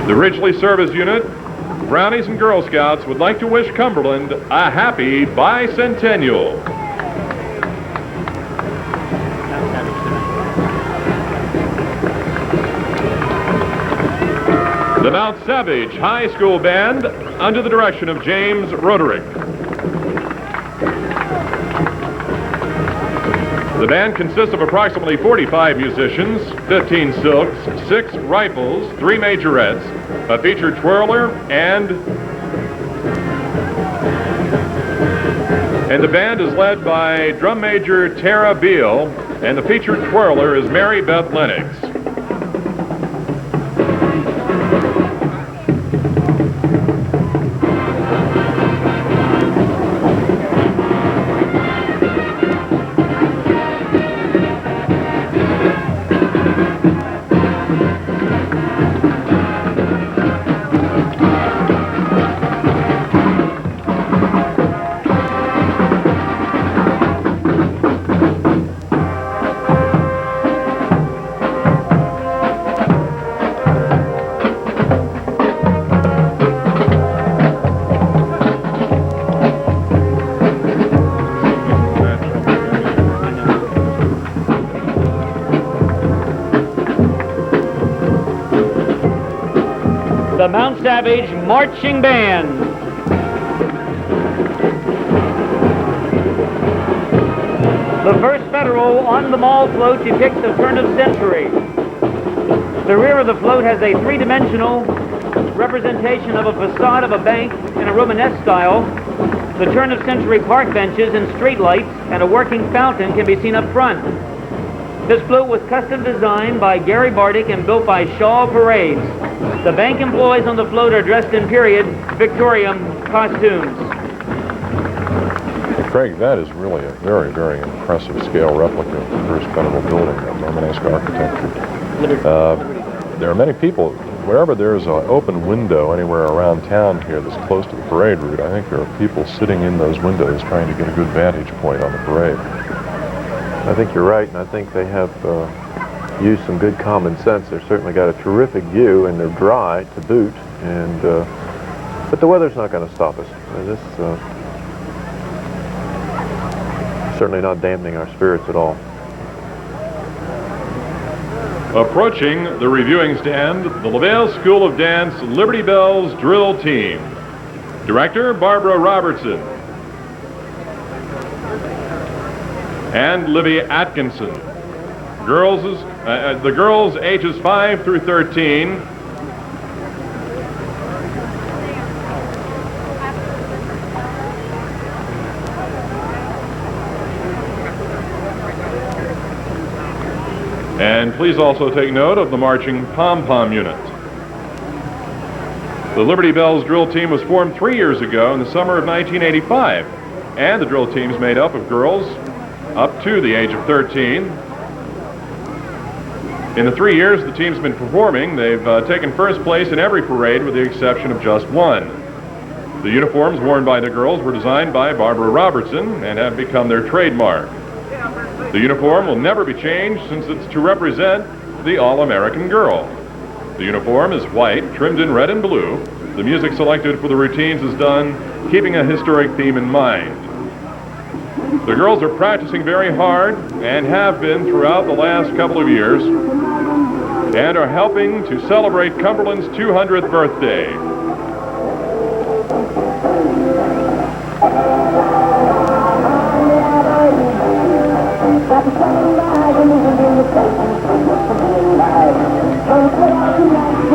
The Ridgely Service Unit, Brownies and Girl Scouts would like to wish Cumberland a happy bicentennial. The Mount Savage High School Band under the direction of James Roderick. The band consists of approximately 45 musicians, 15 silks, 6 rifles, 3 majorettes, a featured twirler, and the band is led by drum major Tara Beall, and the featured twirler is Mary Beth Lennox. The Mount Savage Marching Band. The first Federal on the mall float depicts the turn of century. The rear of the float has a three-dimensional representation of a facade of a bank in a Romanesque style. The turn of century park benches and street lights and a working fountain can be seen up front. This float was custom designed by Gary Bardick and built by Shaw Parades. The bank employees on the float are dressed in period Victorian costumes. Craig, that is really a very, very impressive scale replica of the first Federal building of Romanesque architecture. There are many people, wherever there's an open window anywhere around town here that's close to the parade route, I think there are people sitting in those windows trying to get a good vantage point on the parade. I think you're right, and I think they have used some good common sense. They've certainly got a terrific view, and they're dry to boot, and but the weather's not going to stop us. This certainly not dampening our spirits at all. Approaching the reviewing stand, the LaVale School of Dance Liberty Bells Drill Team. Director, Barbara Robertson. And Livy Atkinson. The girls ages 5 through 13. And please also take note of the marching pom-pom unit. The Liberty Bells drill team was formed 3 years ago in the summer of 1985, and the drill team is made up of girls up to the age of 13. In the 3 years the team's been performing, they've taken first place in every parade with the exception of just one. The uniforms worn by the girls were designed by Barbara Robertson and have become their trademark. The uniform will never be changed since it's to represent the All-American girl. The uniform is white, trimmed in red and blue. The music selected for the routines is done keeping a historic theme in mind. The girls are practicing very hard and have been throughout the last couple of years and are helping to celebrate Cumberland's 200th birthday.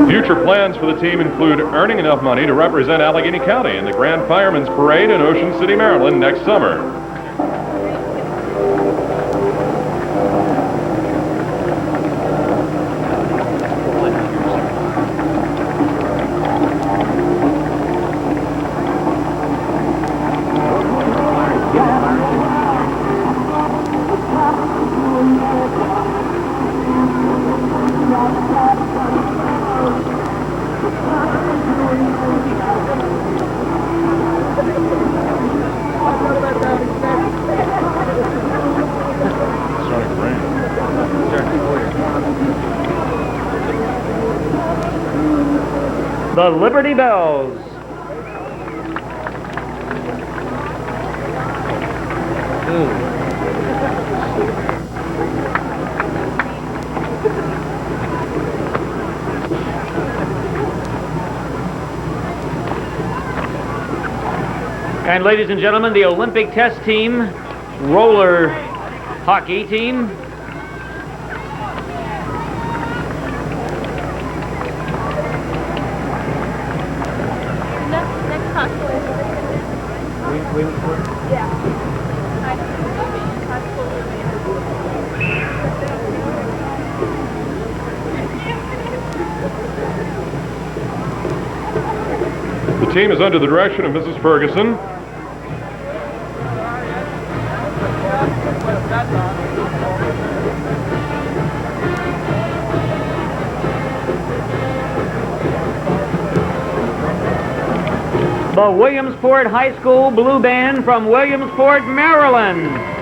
Future plans for the team include earning enough money to represent Allegany County in the Grand Firemen's Parade in Ocean City, Maryland next summer. The Liberty Bells. And ladies and gentlemen, the Olympic test team, roller hockey team. The team is under the direction of Mrs. Ferguson. The Williamsport High School Blue Band from Williamsport, Maryland.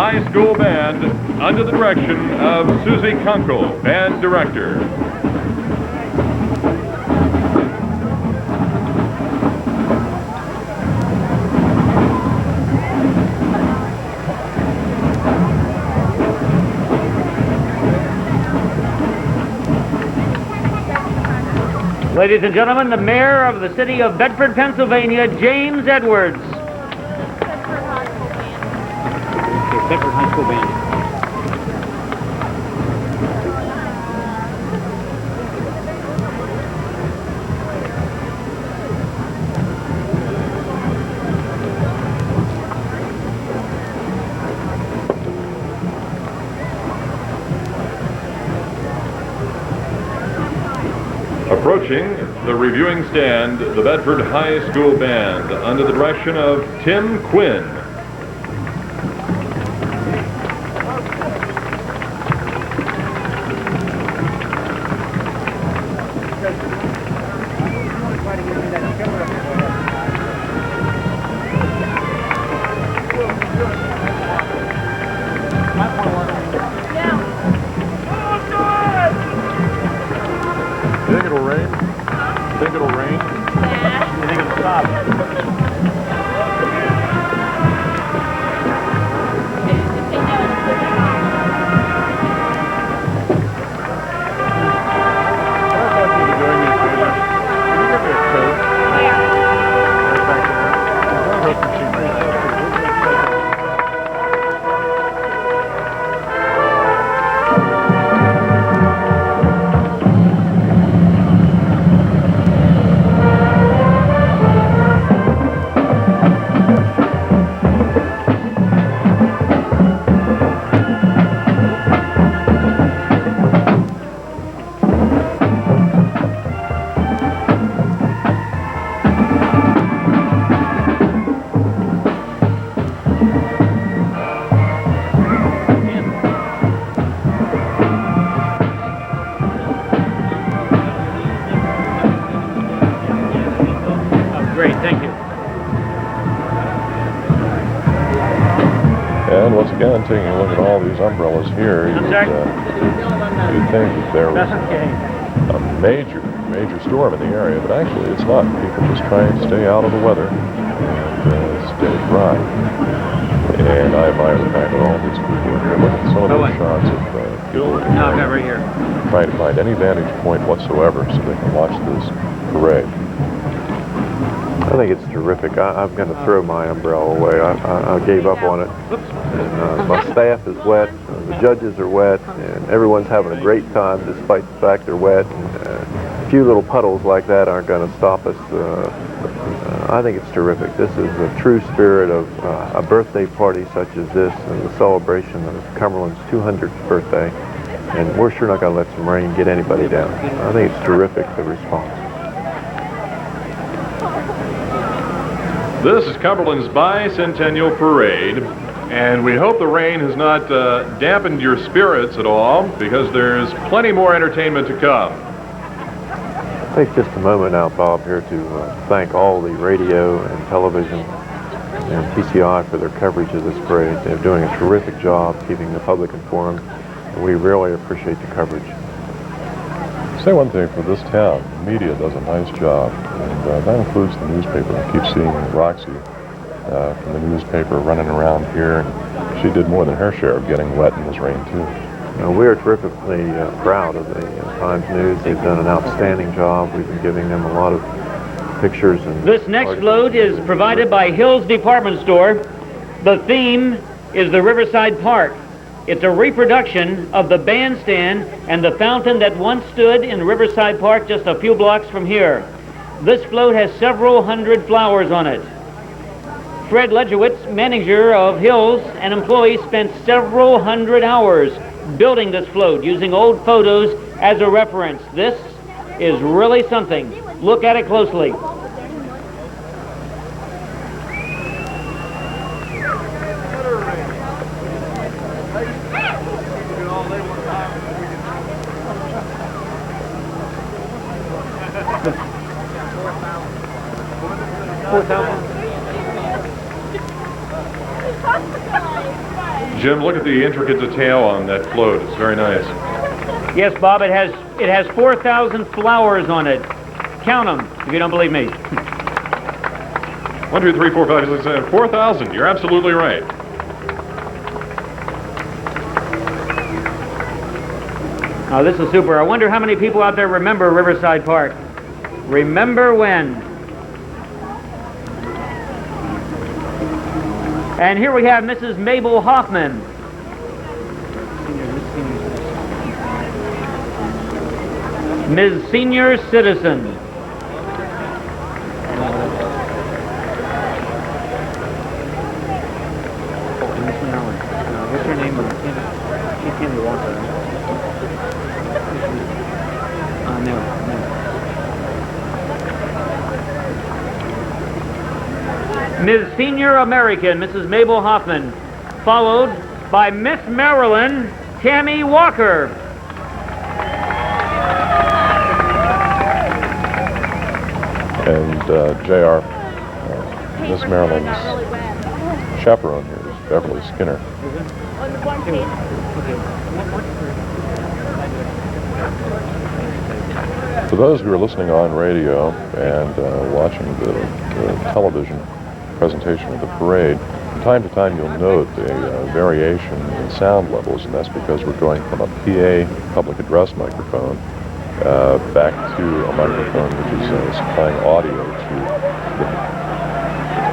High School Band under the direction of Susie Kunkel, Band Director. Ladies and gentlemen, the mayor of the city of Bedford, Pennsylvania, James Edwards. Bedford High School Band. Approaching the reviewing stand, the Bedford High School Band under the direction of Tim Quinn. And once again, taking a look at all these umbrellas here, you'd think that there was a major storm in the area, but actually it's not. People just trying to stay out of the weather and stay dry. And I admire the fact that all these people are here. Look at some of those shots of people right here. trying to find any vantage point whatsoever so they can watch this parade. I think it's terrific. I'm going to throw my umbrella away. I gave up on it. And, my staff is wet, the judges are wet, and everyone's having a great time despite the fact they're wet. And, a few little puddles like that aren't going to stop us. I think it's terrific. This is the true spirit of a birthday party such as this and the celebration of Cumberland's 200th birthday. And we're sure not going to let some rain get anybody down. I think it's terrific, the response. This is Cumberland's Bicentennial Parade, and we hope the rain has not dampened your spirits at all, because there's plenty more entertainment to come. Take just a moment now, Bob, here to thank all the radio and television and PCI for their coverage of this parade. They're doing a terrific job keeping the public informed, and we really appreciate the coverage. Say one thing for this town, the media does a nice job, and that includes the newspaper. I keep seeing Roxy from the newspaper running around here, and she did more than her share of getting wet in this rain too. We are terrifically proud of the Times News. They've done an outstanding job. We've been giving them a lot of pictures. And this next float is provided by Hill's Department Store. The theme is the Riverside Park. It's a reproduction of the bandstand and the fountain that once stood in Riverside Park just a few blocks from here. This float has several hundred flowers on it. Fred Ledgewitz, manager of Hills, and employees spent several hundred hours building this float using old photos as a reference. This is really something. Look at it closely. Jim, look at the intricate detail on that float. It's very nice. Yes, Bob, it has 4,000 flowers on it. Count them, if you don't believe me. 1, 2, 3, 4, 5, 6, 7, 4,000. You're absolutely right. Oh, this is super. I wonder how many people out there remember Riverside Park. Remember when? And here we have Mrs. Mabel Hoffman. Ms. Senior Citizen. What's your name? She's Candy Walker. No. Ms. Senior American, Mrs. Mabel Hoffman, followed by Miss Maryland, Tammy Walker. And J.R., Miss Maryland's chaperone here is Beverly Skinner. For those who are listening on radio and watching the television presentation of the parade, from time to time you'll note a variation in sound levels, and that's because we're going from a PA, public address microphone, back to a microphone which is supplying audio to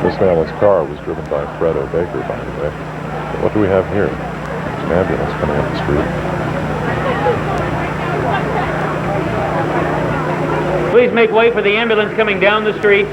Miss Maryland's car was driven by Fred O'Baker, by the way. But what do we have here? There's an ambulance coming up the street. Please make way for the ambulance coming down the street.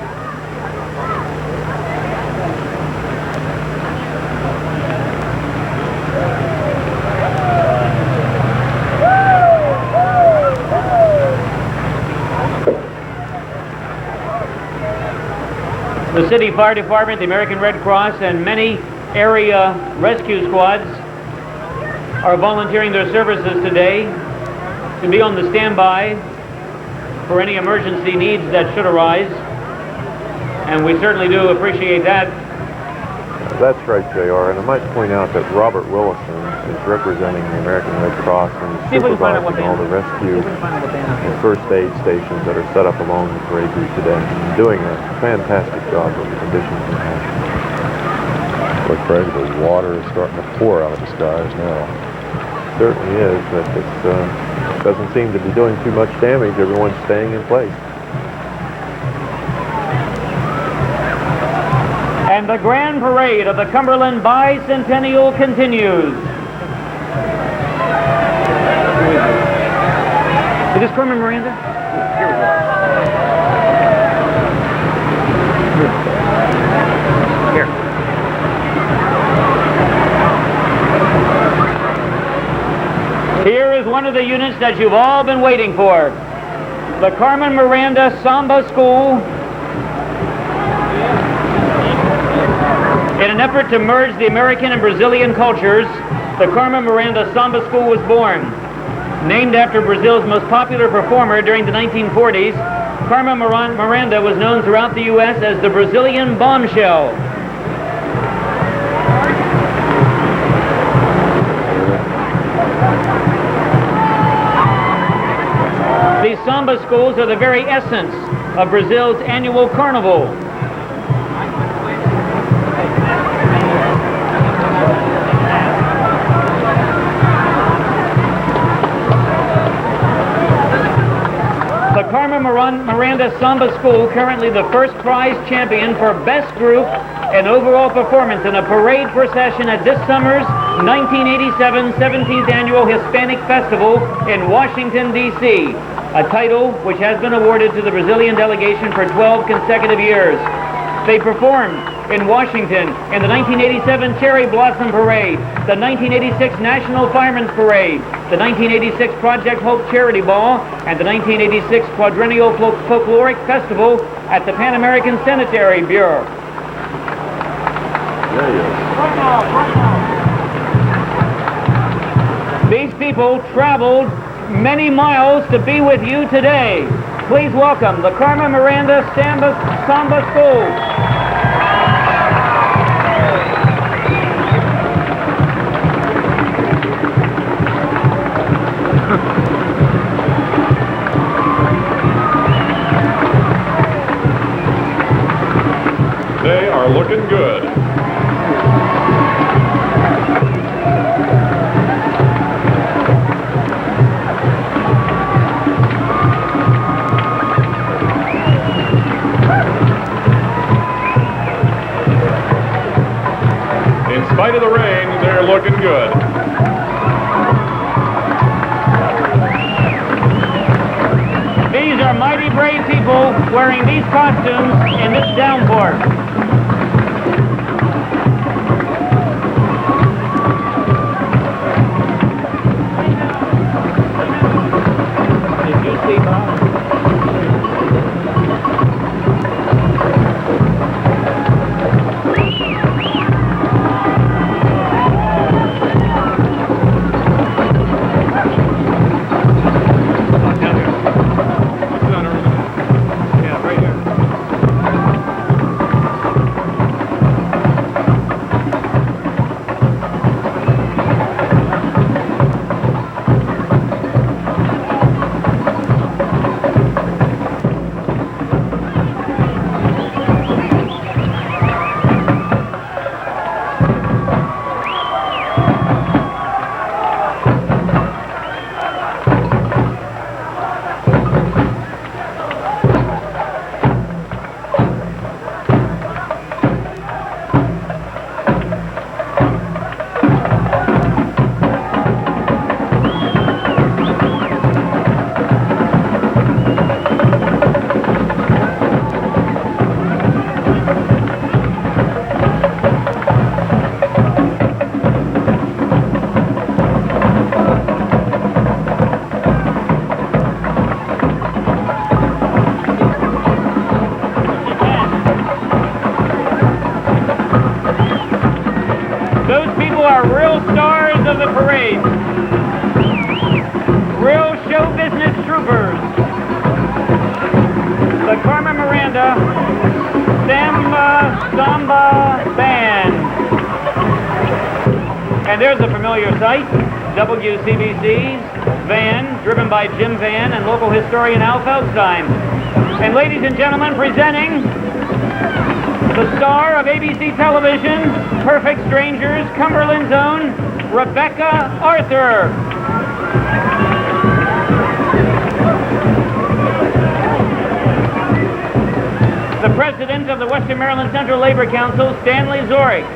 The City Fire Department, the American Red Cross, and many area rescue squads are volunteering their services today to be on the standby for any emergency needs that should arise, and we certainly do appreciate that. That's right, J.R., and I might point out that Robert Willison is representing the American Red Cross and is supervising all the rescue and first aid stations that are set up along the parade route today, and doing a fantastic job with the conditions we have. Look, Craig, the water is starting to pour out of the skies now. Certainly is, but it doesn't seem to be doing too much damage. Everyone's staying in place. And the grand parade of the Cumberland Bicentennial continues. Is this Carmen Miranda? Here we go. Here. Here is one of the units that you've all been waiting for. The Carmen Miranda Samba School. In an effort to merge the American and Brazilian cultures, the Carmen Miranda Samba School was born. Named after Brazil's most popular performer during the 1940s, Carmen Miranda was known throughout the U.S. as the Brazilian bombshell. These samba schools are the very essence of Brazil's annual carnival. The Carmen Miranda Samba School, currently the first prize champion for Best Group and overall performance in a parade procession at this summer's 1987 17th Annual Hispanic Festival in Washington, D.C., a title which has been awarded to the Brazilian delegation for 12 consecutive years. They performed in Washington in the 1987 Cherry Blossom Parade, the 1986 National Firemen's Parade, the 1986 Project Hope Charity Ball, and the 1986 Quadrennial Folkloric Festival at the Pan American Cemetery Bureau. These people traveled many miles to be with you today. Please welcome the Carmen Miranda Samba School. are looking good. In spite of the rain, they're looking good. These are mighty brave people wearing these costumes in this downpour. Did you see Bob? And there's a familiar sight, WCBC's van, driven by Jim Van and local historian Al Feldstein. And ladies and gentlemen, presenting the star of ABC television, Perfect Strangers, Cumberland's own Rebecca Arthur. The president of the Western Maryland Central Labor Council, Stanley Zorik.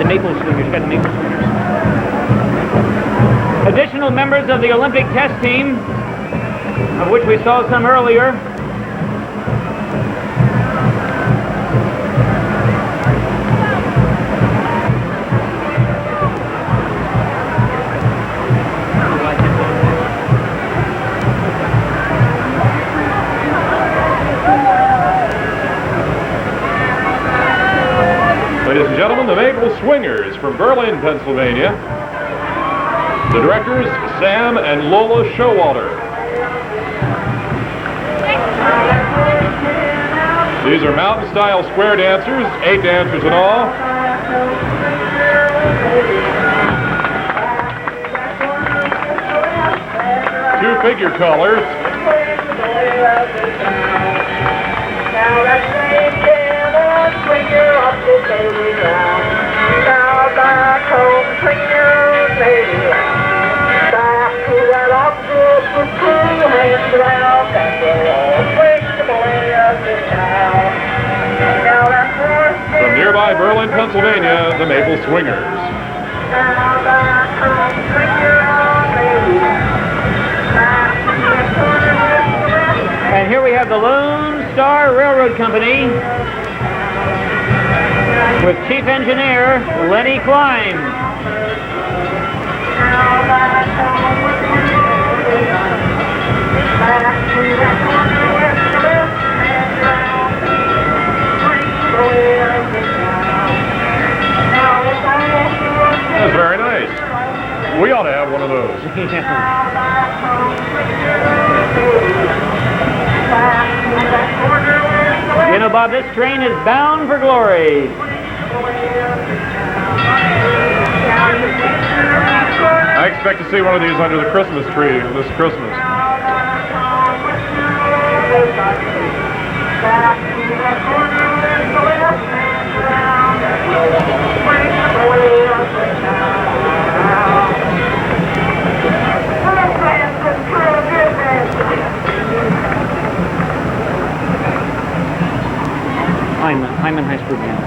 Maple Swingers, got the Maple Swingers. Additional members of the Olympic test team, of which we saw some earlier. Ladies and gentlemen, the Maple Swingers from Berlin, Pennsylvania. The directors, Sam and Lola Showalter. These are mountain-style square dancers, 8 dancers in all. Two figure colors. From nearby Berlin, Pennsylvania, the Maple Swingers. And here we have the Lone Star Railroad Company with Chief Engineer Lenny Klein. That's very nice. We ought to have one of those. You know, Bob, this train is bound for glory. I expect to see one of these under the Christmas tree this Christmas. Hyndman High School Band.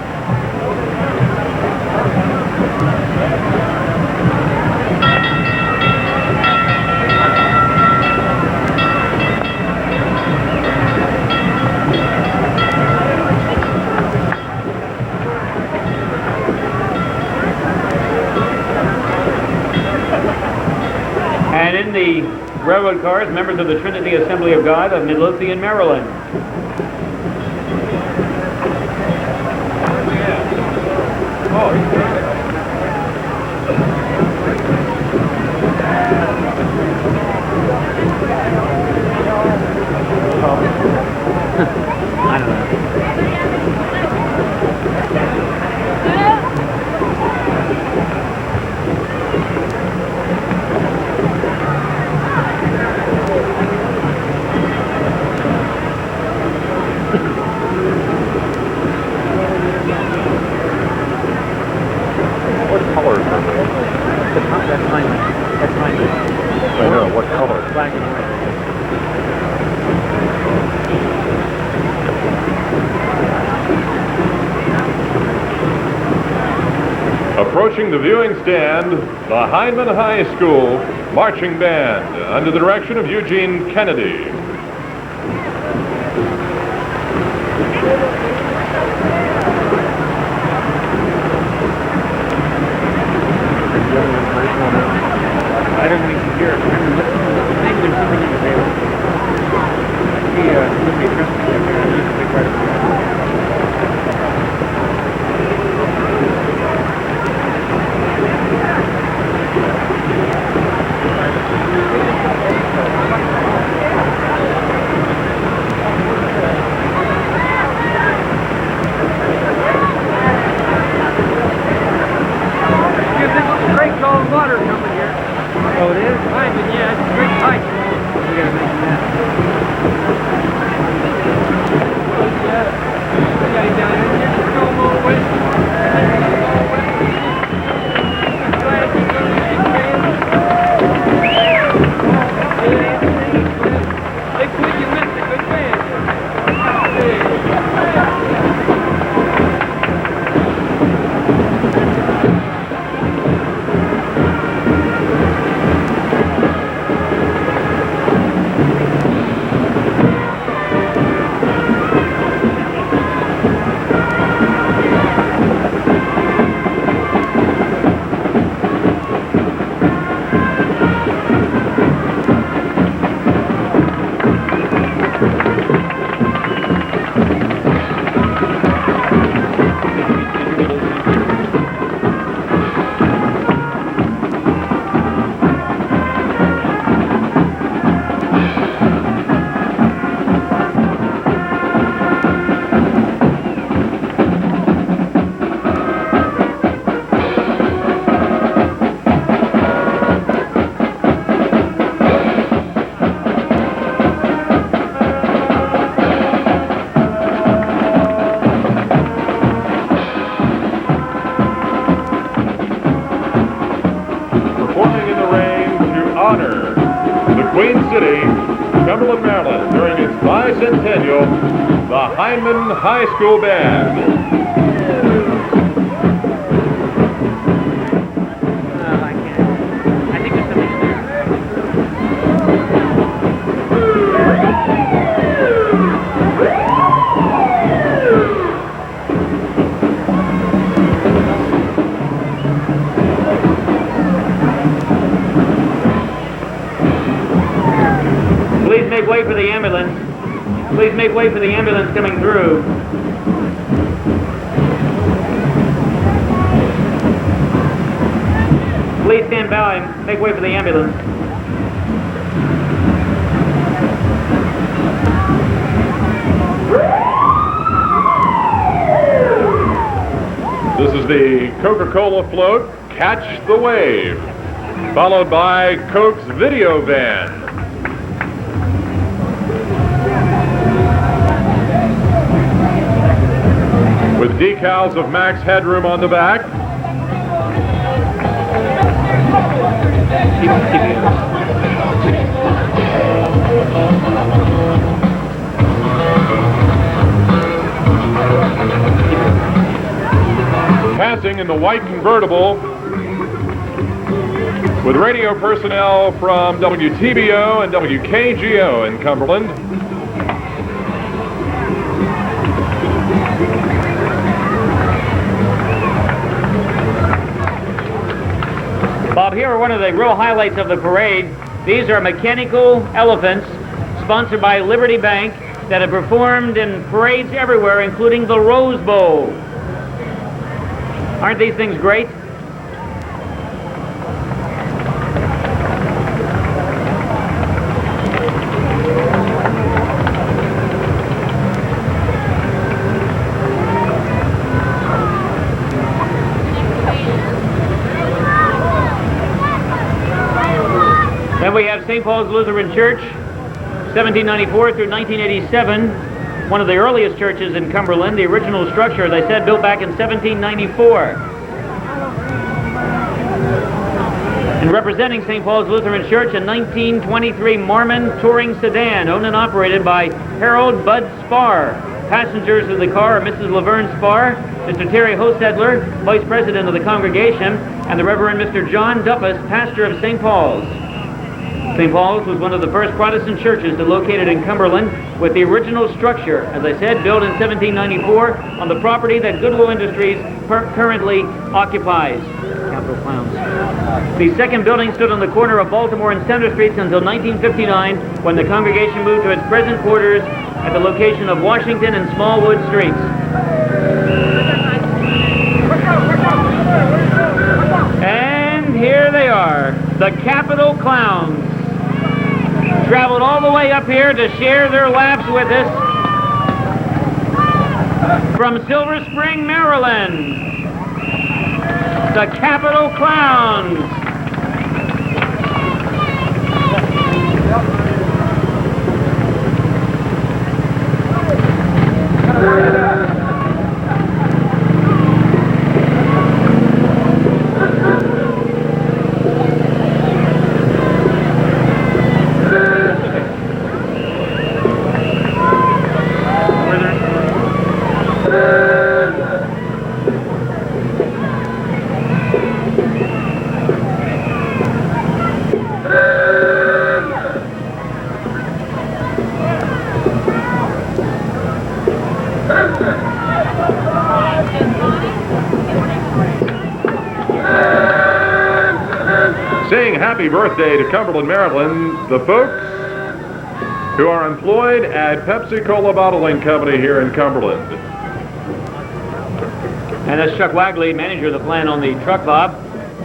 And in the railroad cars, members of the Trinity Assembly of God of Midlothian, Maryland. I don't know. What colors are they? That's Hyndman. That's Hyndman. I know, what color? Black and white. Approaching the viewing stand, the Hyndman High School Marching Band, under the direction of Eugene Kennedy. I don't think you can hear it. Maybe there's something in the table. Look at Christmas up here. This is a big part of it. Water coming here. Oh, it is? Hyndman, yeah, it's great height. We gotta mention that. Yeah, he's down here. Just go all the way. Glad you go to the band. They put you with the good band. Cumberland, Maryland, during its bicentennial, the Hyndman High School Band. I can't. I think there's something in there. Please make way for the ambulance. Please make way for the ambulance coming through. Please stand by and make way for the ambulance. This is the Coca-Cola float, Catch the Wave, followed by Coke's video van. with decals of max headroom on the back. Passing in the white convertible with radio personnel from WTBO and WKGO in Cumberland. Bob, here are one of the real highlights of the parade. These are mechanical elephants sponsored by Liberty Bank that have performed in parades everywhere, including the Rose Bowl. Aren't these things great? Then we have St. Paul's Lutheran Church, 1794 through 1987, one of the earliest churches in Cumberland. The original structure, as I said, built back in 1794. And representing St. Paul's Lutheran Church, a 1923 Marmon touring sedan, owned and operated by Harold Bud Spar. Passengers of the car are Mrs. Laverne Spar, Mr. Terry Hostetler, Vice President of the congregation, and the Reverend Mr. John Duppus, pastor of St. Paul's. St. Paul's was one of the first Protestant churches to located in Cumberland, with the original structure, as I said, built in 1794 on the property that Goodwill Industries currently occupies. Capital Clowns. The second building stood on the corner of Baltimore and Center Streets until 1959, when the congregation moved to its present quarters at the location of Washington and Smallwood Streets. And here they are, the Capitol Clowns. Traveled all the way up here to share their laughs with us from Silver Spring, Maryland. The Capitol Clowns. Saying happy birthday to Cumberland, Maryland, the folks who are employed at Pepsi-Cola Bottling Company here in Cumberland. And that's Chuck Wagley, manager of the plant on the truck, Bob.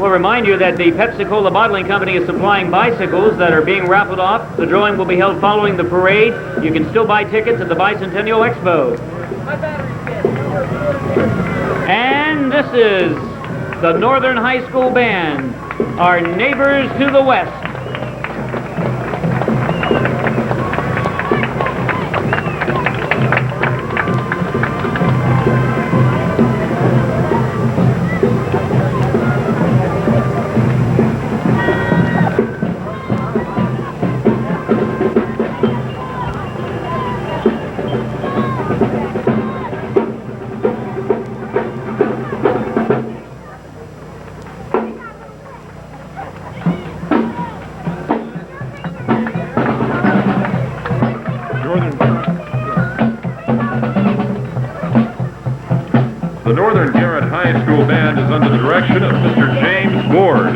We'll remind you that the Pepsi-Cola Bottling Company is supplying bicycles that are being raffled off. The drawing will be held following the parade. You can still buy tickets at the Bicentennial Expo. And this is the Northern High School Band, our neighbors to the west. The Northern Garrett High School Band is under the direction of Mr. James Ward.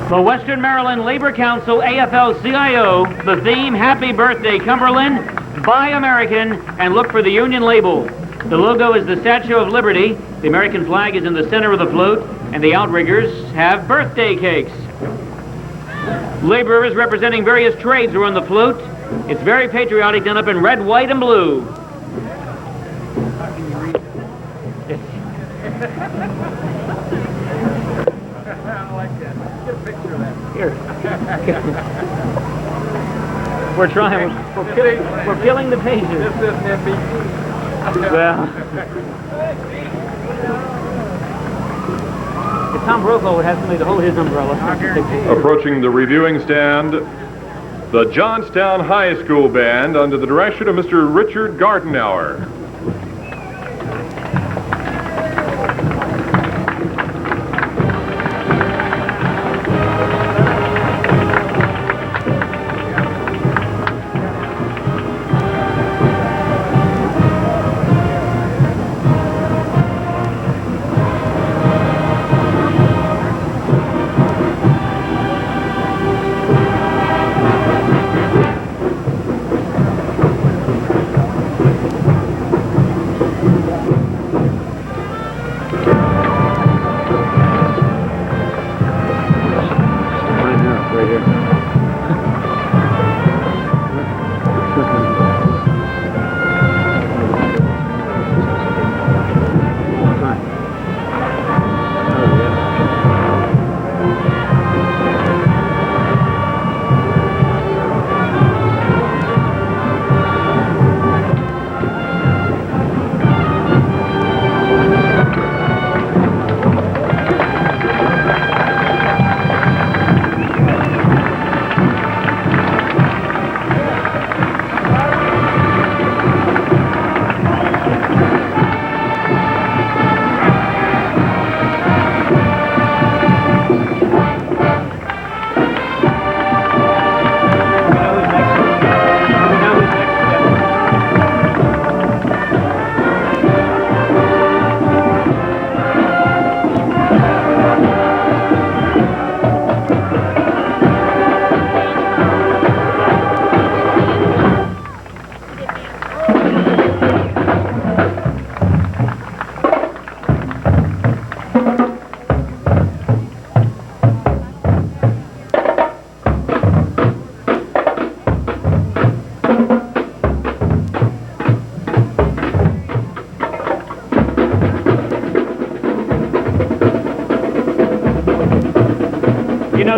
The Western Maryland Labor Council AFL-CIO, the theme, Happy Birthday Cumberland, Buy American, and look for the Union label. The logo is the Statue of Liberty, the American flag is in the center of the float, and the outriggers have birthday cakes. Laborers representing various trades are on the float. It's very patriotic, done up in red, white, and blue. Here. We're trying. We're peeling the pages. This isn't NBC. Well, if Tom Brokaw would have somebody to hold his umbrella. Approaching the reviewing stand, the Johnstown High School Band under the direction of Mr. Richard Gartenauer.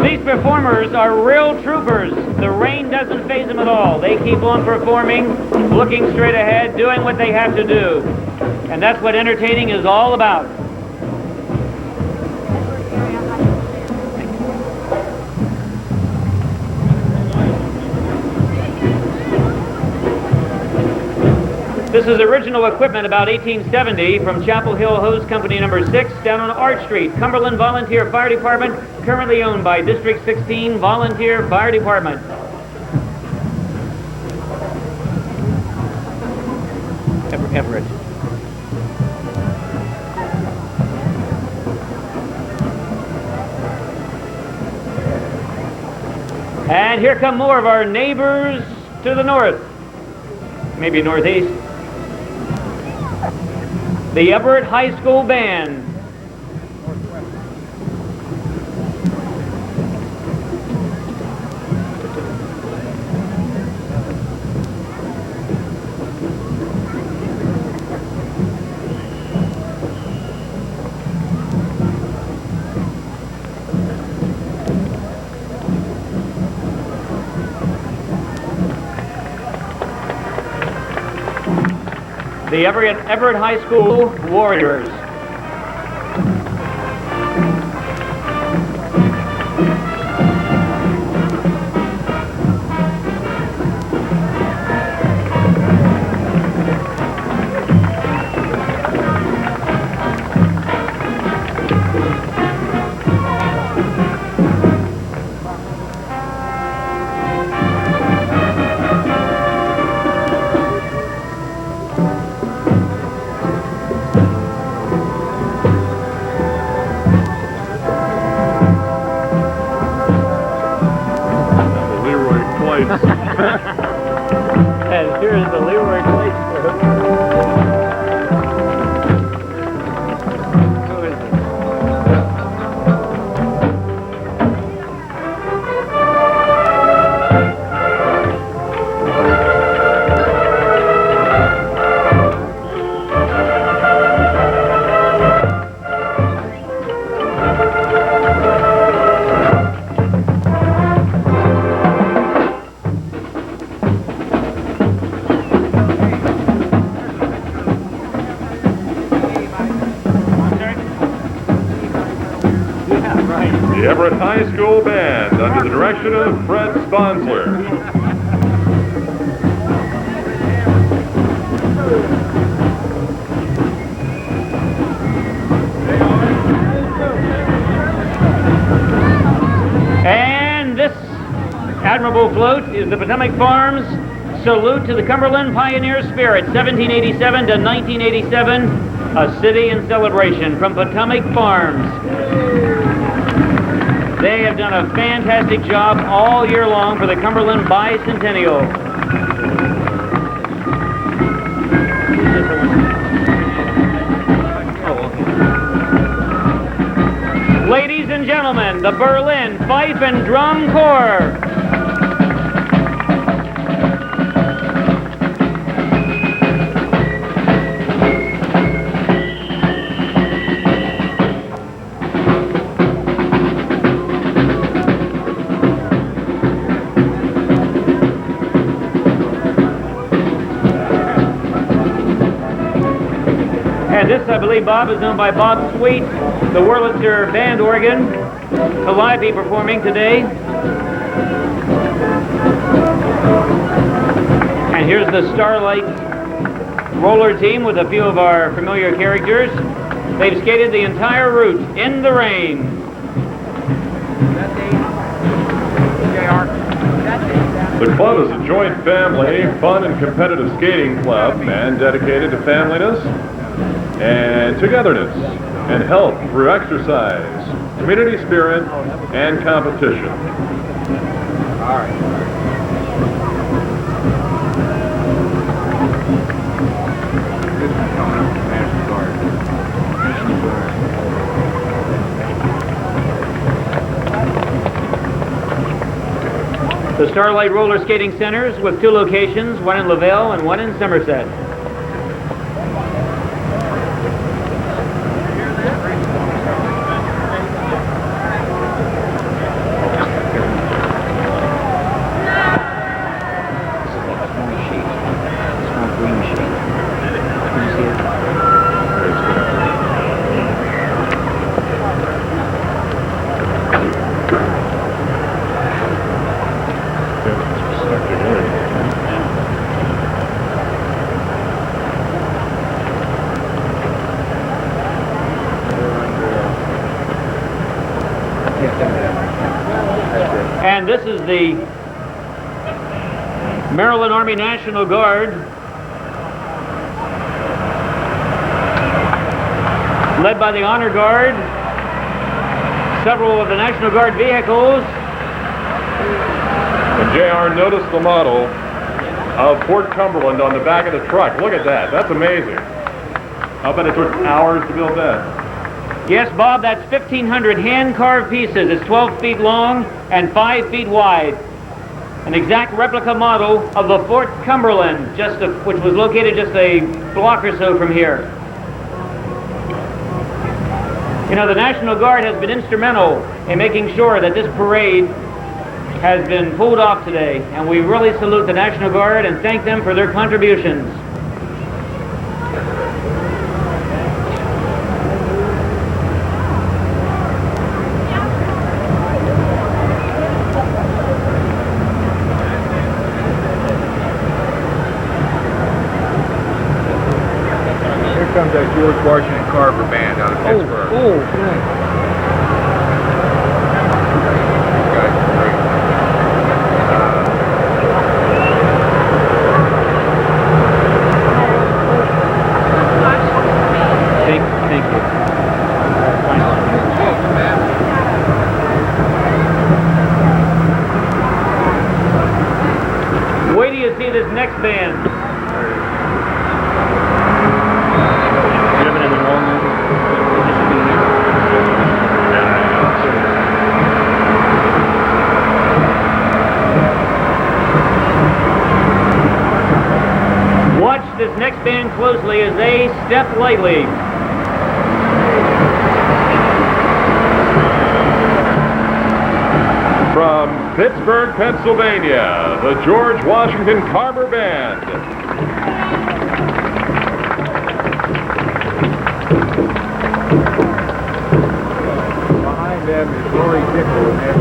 These performers are real troopers. The rain doesn't faze them at all. They keep on performing, looking straight ahead, doing what they have to do. And that's what entertaining is all about. This is original equipment about 1870 from Chapel Hill Hose Company number 6 down on Arch Street, Cumberland Volunteer Fire Department, currently owned by District 16 Volunteer Fire Department. Everett. And here come more of our neighbors to the north, maybe northeast. The Everett High School Band. The Everett High School Warriors. the Everett High School Band under the direction of Fred Sponsler. And this admirable float is the Potomac Farms Salute to the Cumberland Pioneer Spirit, 1787 to 1987, a city in celebration from Potomac Farms. They have done a fantastic job all year long for the Cumberland Bicentennial. Ladies and gentlemen, the Berlin Fife and Drum Corps. And this, I believe, Bob, is owned by Bob Sweet, the Wurlitzer Band organ. He'll live be performing today. And here's the Starlight roller team with a few of our familiar characters. They've skated the entire route in the rain. The club is a joint family, fun and competitive skating club, and dedicated to familyness and togetherness and health through exercise, community spirit, and competition. All right. The Starlight Roller Skating Centers with 2 locations, one in Lavelle and one in Somerset. And this is the Maryland Army National Guard, led by the Honor Guard, several of the National Guard vehicles. And JR, notice the model of Fort Cumberland on the back of the truck. Look at that. That's amazing. I'll bet it took hours to build that. Yes, Bob, that's 1,500 hand-carved pieces. It's 12 feet long and 5 feet wide. An exact replica model of the Fort Cumberland, which was located just a block or so from here. You know, the National Guard has been instrumental in making sure that this parade has been pulled off today, and we really salute the National Guard and thank them for their contributions. Comes that George Washington Carver Band out of Pittsburgh. Oh, These guys are great. Thank you. Wait till you see this next band. Watch this next band closely as they step lightly. From Pittsburgh, Pennsylvania, the George Washington Carver Band. Behind them is Billy Tickle and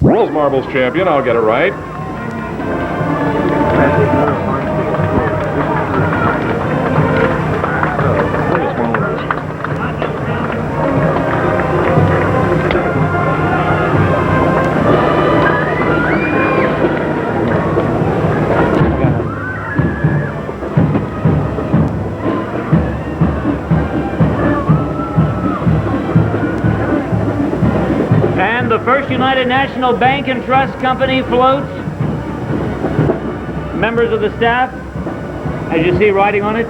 World's Marbles champion, I'll get it right. And the First United National Bank and Trust Company floats. Members of the staff, as you see, riding on it.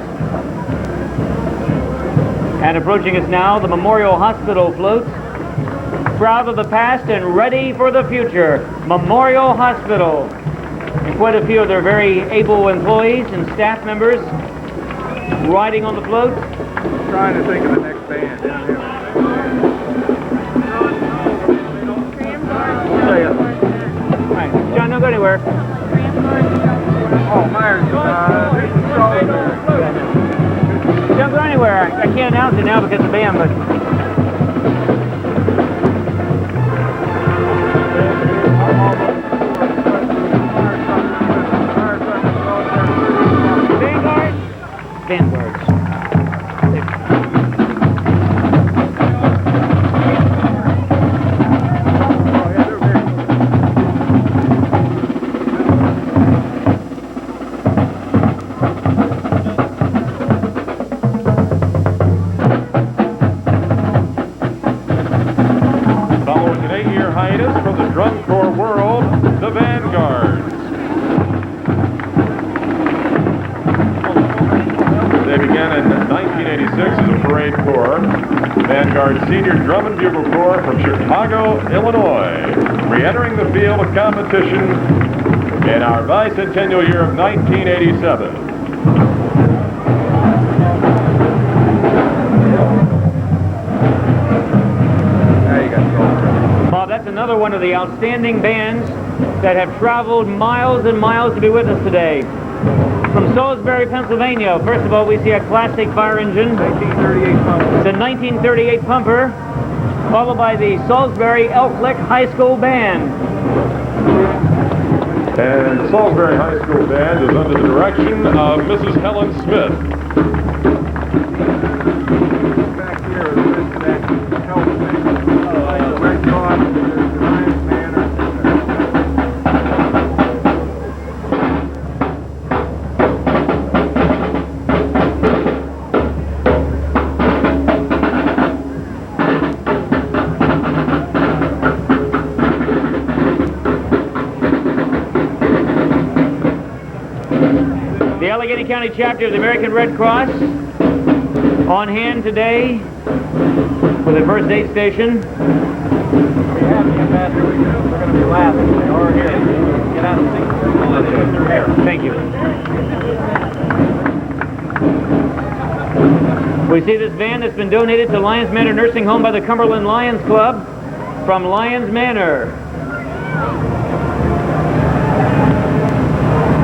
And approaching us now, the Memorial Hospital floats. Proud of the past and ready for the future, Memorial Hospital. And quite a few of their very able employees and staff members riding on the float. I'm trying to think of the next band down here. John, don't go anywhere. Oh, Myers, Don't go anywhere. I can't announce it now because of the band, but... Vanguards. Following an 8-year hiatus from the drum corps world, the Vanguards. They began in 1986 as a parade corps. Vanguard Senior Drum and Bugle Corps from Chicago, Illinois, re-entering the field of competition in our bicentennial year of 1987. Bob, that's another one of the outstanding bands that have traveled miles and miles to be with us today. From Salisbury, Pennsylvania, first of all, we see a classic fire engine. 1938 pumper. It's a 1938 pumper, followed by the Salisbury-Elk High School Band. And Salisbury High School Band is under the direction of Mrs. Helen Smith. Back here is the rest of that health thing. The Red Cross, there's the Lions Band. The Allegany County chapter of the American Red Cross on hand today for the first aid station. Be happy, Ambassador. We're going to be laughing. They are here. Get out and see. They're here. Thank you. We see this van that's been donated to Lions Manor Nursing Home by the Cumberland Lions Club from Lions Manor.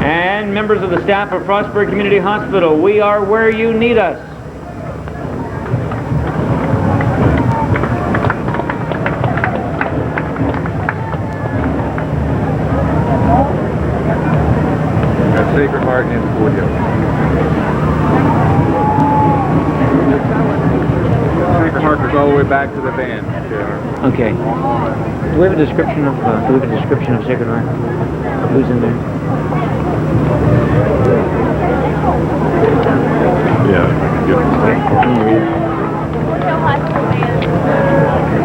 And members of the staff of Frostburg Community Hospital, we are where you need us. That's Sacred Heart in Fort Hill. Sacred Heart goes all the way back to the band. Okay. Do we have a description of Sacred Heart? Who's in there? Yeah.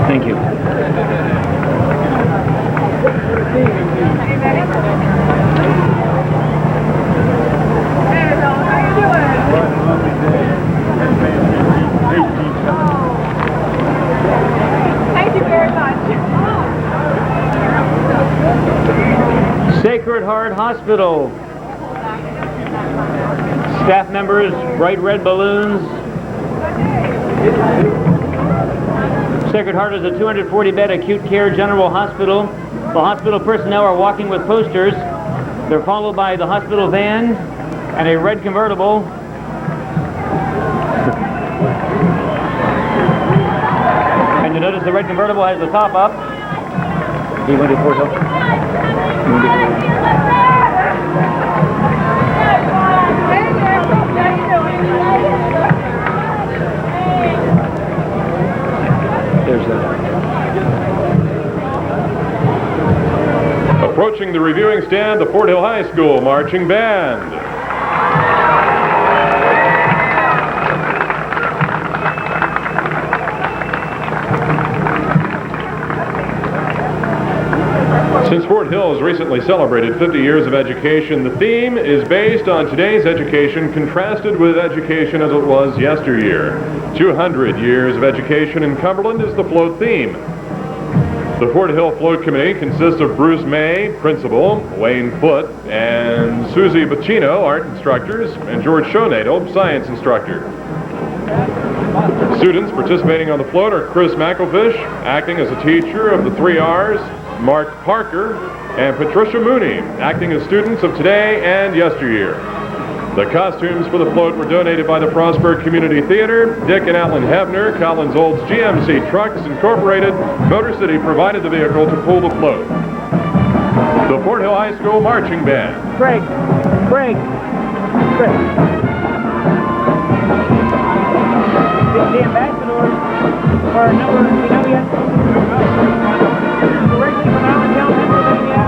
Thank you. Sacred Sacred Heart Hospital. Staff members, bright red balloons. Sacred Heart is a 240-bed acute care general hospital. The hospital personnel are walking with posters. They're followed by the hospital van and a red convertible. And you notice the red convertible has the top up. Do you want to do Fort Hill? There's that. Approaching the reviewing stand, the Fort Hill High School Marching Band. Since Fort Hill has recently celebrated 50 years of education, the theme is based on today's education contrasted with education as it was yesteryear. 200 years of education in Cumberland is the float theme. The Fort Hill Float Committee consists of Bruce May, principal, Wayne Foote, and Susie Bacino, art instructors, and George Shonado, science instructor. Students participating on the float are Chris McElfish, acting as a teacher of the 3 R's, Mark Parker, and Patricia Mooney, acting as students of today and yesteryear. The costumes for the float were donated by the Frostburg Community Theater. Dick and Alan Hebner, Collins Olds GMC Trucks Incorporated, Motor City provided the vehicle to pull the float. The Fort Hill High School Marching Band. Craig. The ambassadors are number, you know yet? Originally from Allentown, Pennsylvania.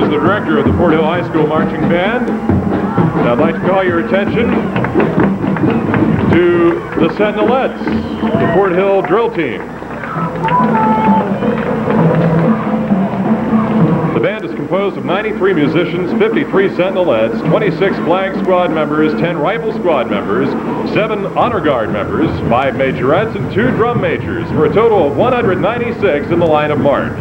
Director of the Fort Hill High School Marching Band. And I'd like to call your attention to the Sentinelettes, the Fort Hill drill team. The band is composed of 93 musicians, 53 Sentinelettes, 26 flag squad members, 10 rifle squad members, 7 honor guard members, 5 majorettes, and 2 drum majors, for a total of 196 in the line of march.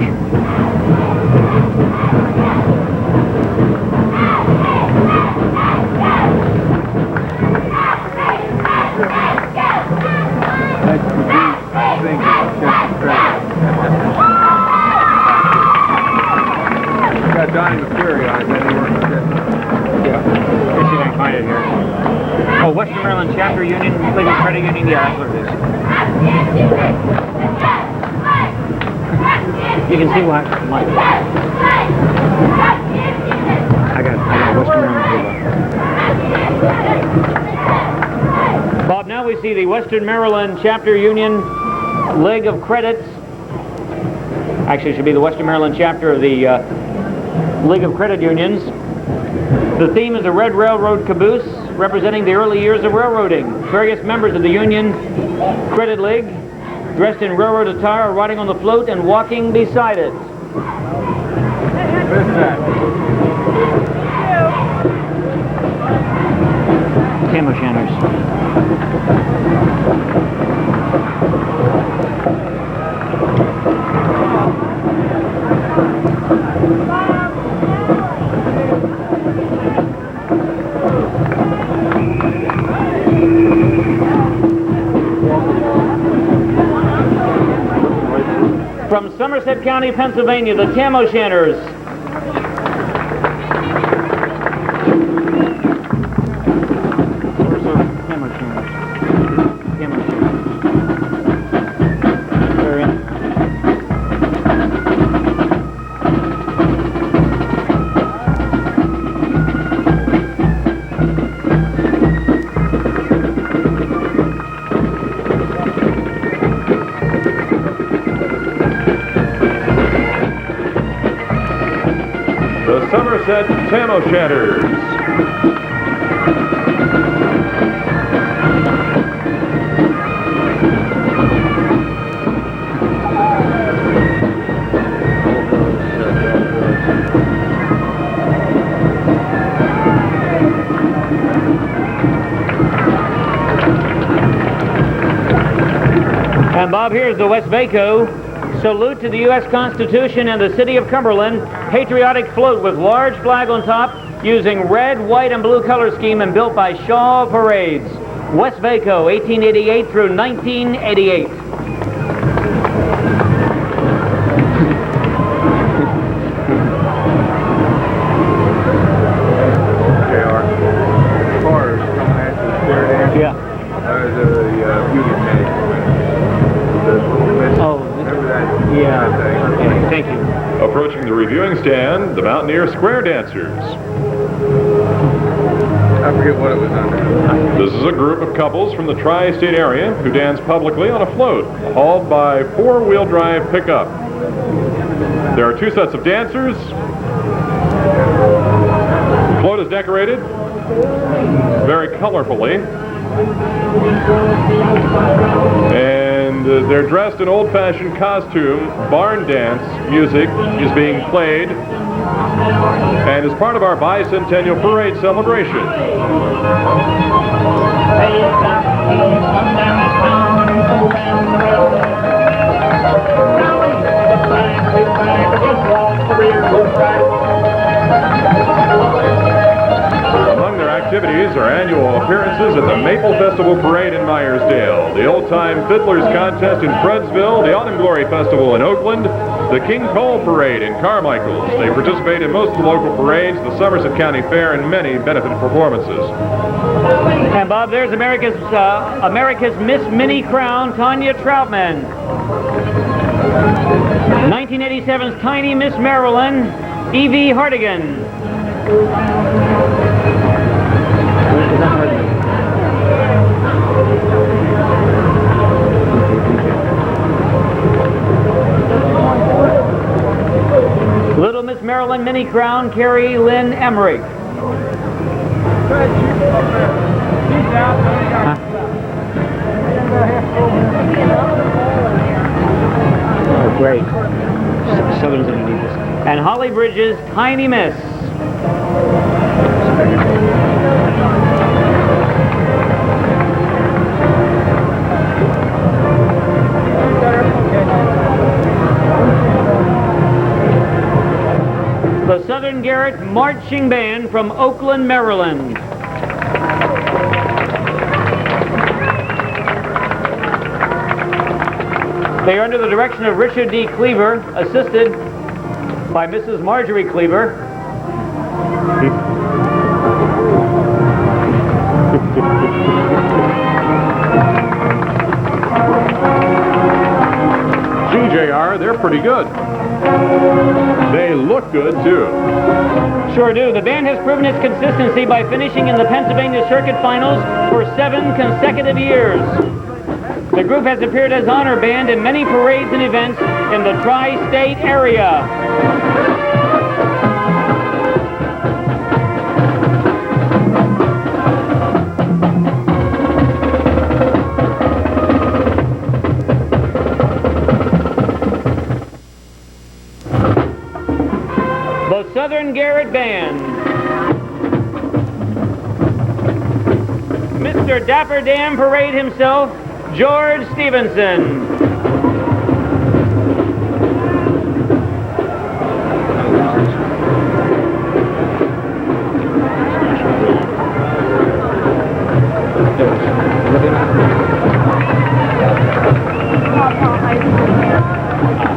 Oh, Western Maryland Chapter Union, Legal Credit Union, yeah, that's what it is. You can see why. I got Western Maryland. Bob, now we see the Western Maryland Chapter Union leg of credits. Actually, it should be the Western Maryland chapter of the League of Credit Unions. The theme is a red railroad caboose representing the early years of railroading. Various members of the Union Credit League, dressed in railroad attire, are riding on the float and walking beside it. Tam O'Shanners. From Somerset County, Pennsylvania, the Tam O'Shanners. the Somerset Tam O' Shanters. And Bob, here's the West Vaco salute to the U.S. Constitution and the City of Cumberland. Patriotic float with large flag on top using red, white, and blue color scheme and built by Shaw Parades. West Vaco, 1888 through 1988. Approaching the reviewing stand, the Mountaineer Square Dancers. I forget what it was under. This is a group of couples from the tri-state area who dance publicly on a float, hauled by four-wheel drive pickup. There are two sets of dancers. The float is decorated very colorfully. And they're dressed in old-fashioned costume. Barn dance music is being played and is part of our bicentennial parade celebration. Among their activities are annual appearances at the Maple Festival Parade in Myersdale, the Old Time Fiddlers Contest in Fredsville, the Autumn Glory Festival in Oakland, the King Cole Parade in Carmichaels. They participate in most of the local parades, the Somerset County Fair, and many benefit performances. And Bob, there's America's Miss Minnie Crown, Tanya Troutman. 1987's Tiny Miss Maryland, Evie Hardigan. Little Miss Maryland Mini Crown, Carrie Lynn Emmerich. Oh, great. Southern's underneath this. And Holly Bridges, Tiny Miss. The Southern Garrett Marching Band from Oakland, Maryland. They are under the direction of Richard D. Cleaver, assisted by Mrs. Marjorie Cleaver. GJR, they're pretty good. They look good, too. Sure do. The band has proven its consistency by finishing in the Pennsylvania Circuit Finals for 7 consecutive years. The group has appeared as honor band in many parades and events in the tri-state area. The Southern Garrett Band. Mr. Dapper Dan Parade himself, George Stevenson.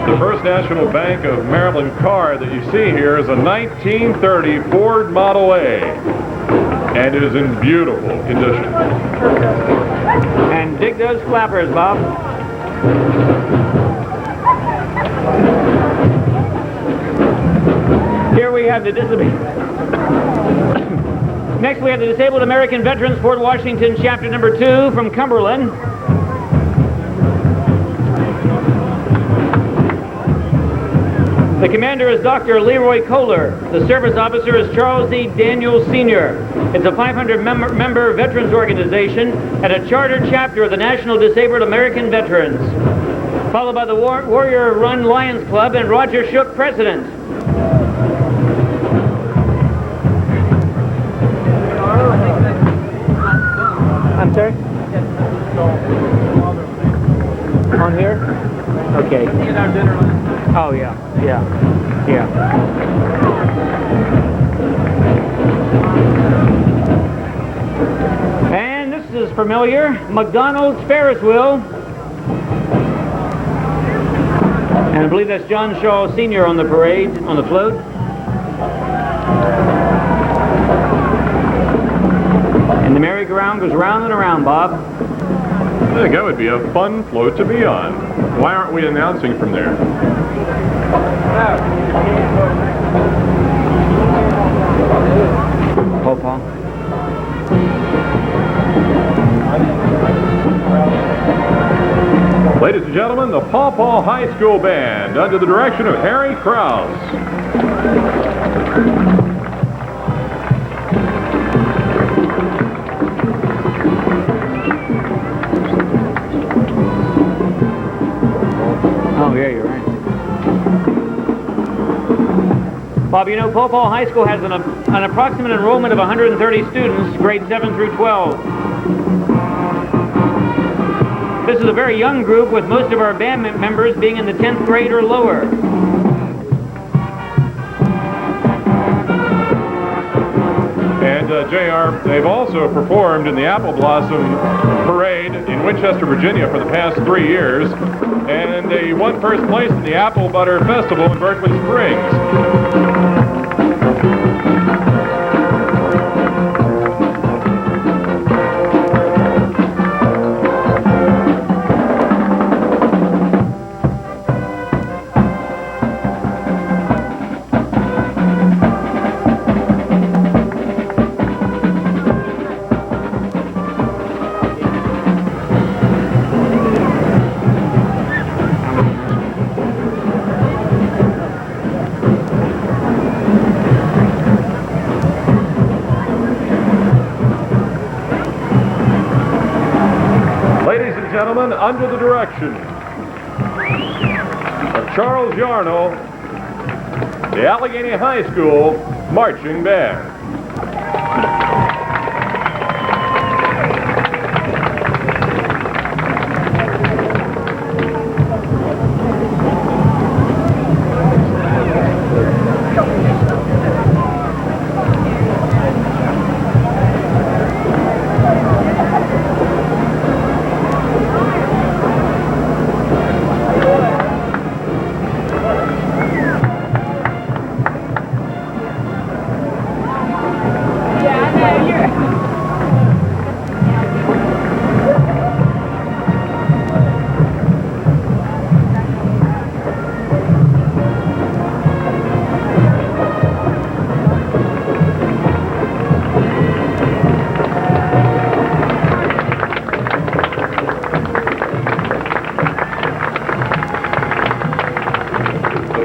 The First National Bank of Maryland car that you see here is a 1930 Ford Model A and is in beautiful condition. And dig those flappers, Bob. Here we have the Next we have the Disabled American Veterans Fort Washington Chapter number 2 from Cumberland. The commander is Dr. Leroy Kohler. The service officer is Charles E. Daniels Sr. It's a 500-member veterans organization and a chartered chapter of the National Disabled American Veterans. Followed by the Warrior Run Lions Club and Roger Shook, president. I'm sorry? On here? Okay. Oh, yeah. And this is familiar, McDonald's Ferris wheel. And I believe that's John Shaw Sr. on the parade, on the float. And the merry-go-round goes round and around, Bob. I think that would be a fun float to be on. Why aren't we announcing from there? Paw Paw. Ladies and gentlemen, the Paw Paw High School Band, under the direction of Harry Krause. Oh, yeah, you're right. Bob, you know, Paw Paw High School has an approximate enrollment of 130 students, grades 7 through 12. This is a very young group, with most of our band members being in the 10th grade or lower. And JR, they've also performed in the Apple Blossom Parade in Winchester, Virginia for the past 3 years. And they won first place in the Apple Butter Festival in Berkeley Springs. Gentlemen, under the direction of Charles Yarnell, the Allegany High School Marching Band.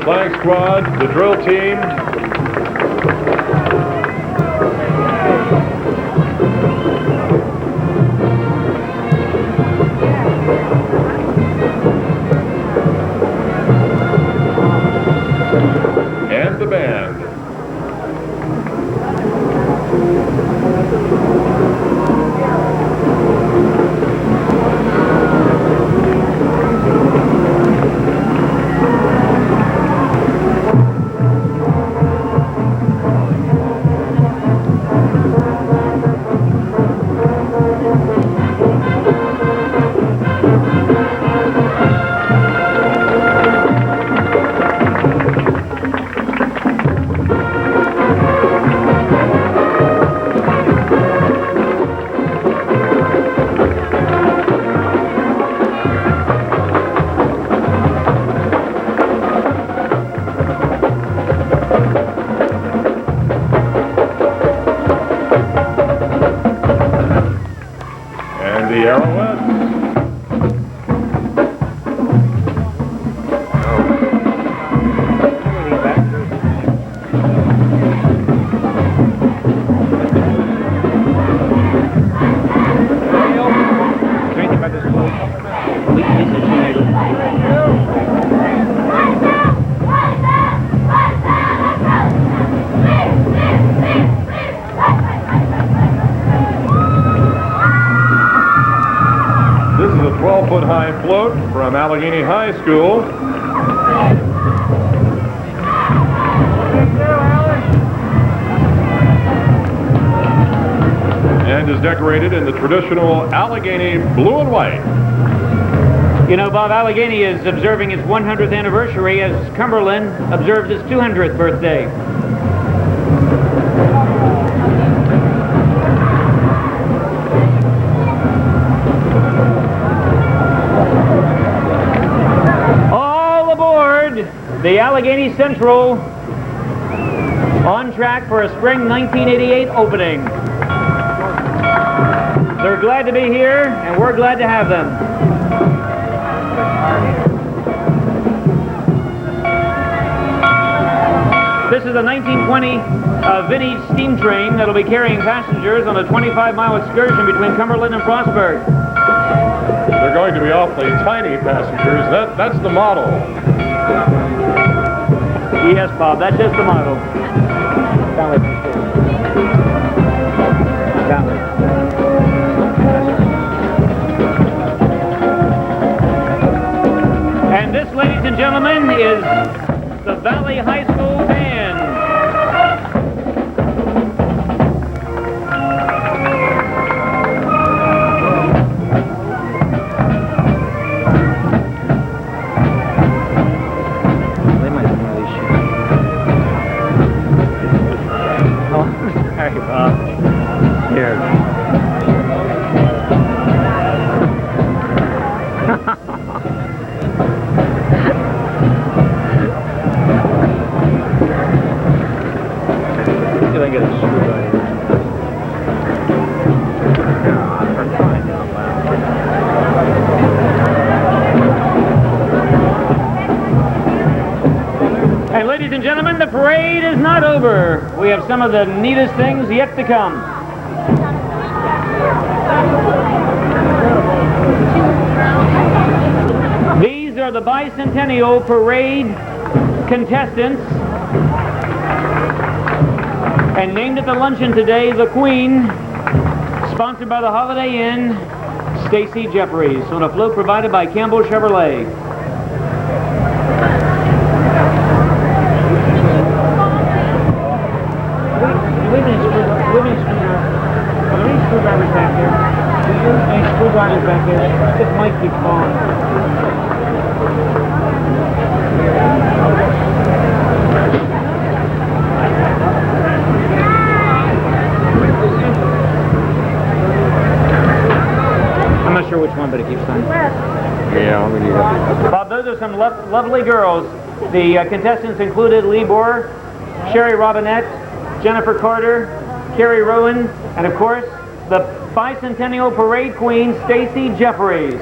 Flag squad, the drill team. And the band. from Allegany High School. And is decorated in the traditional Allegany blue and white. You know, Bob, Allegany is observing its 100th anniversary as Cumberland observes its 200th birthday. All aboard the Allegany Central, on track for a spring 1988 opening. They're glad to be here, and we're glad to have them. This is a 1920 vintage steam train that'll be carrying passengers on a 25-mile excursion between Cumberland and Frostburg. They're going to be awfully tiny passengers. That's the model. Yes, Bob, that's just the model. And this, ladies and gentlemen, is the Valley High School Band. They might be one of these shoes. Oh, sorry, Bob. Here. See if I can get a screw right here. And ladies and gentlemen, the parade is not over. We have some of the neatest things yet to come. These are the Bicentennial Parade contestants. And named at the luncheon today, the Queen, sponsored by the Holiday Inn, Stacy Jeffries, on a float provided by Campbell Chevrolet. Screwdrivers back there. Any screwdrivers back there. This mic keeps falling. I'm not sure which one, but it keeps on. Yeah, I'm gonna do that. Bob, those are some lovely girls. The contestants included Lee Bohr, Sherry Robinette, Jennifer Carter, Carrie Rowan, and of course, the Bicentennial Parade Queen, Stacy Jeffries.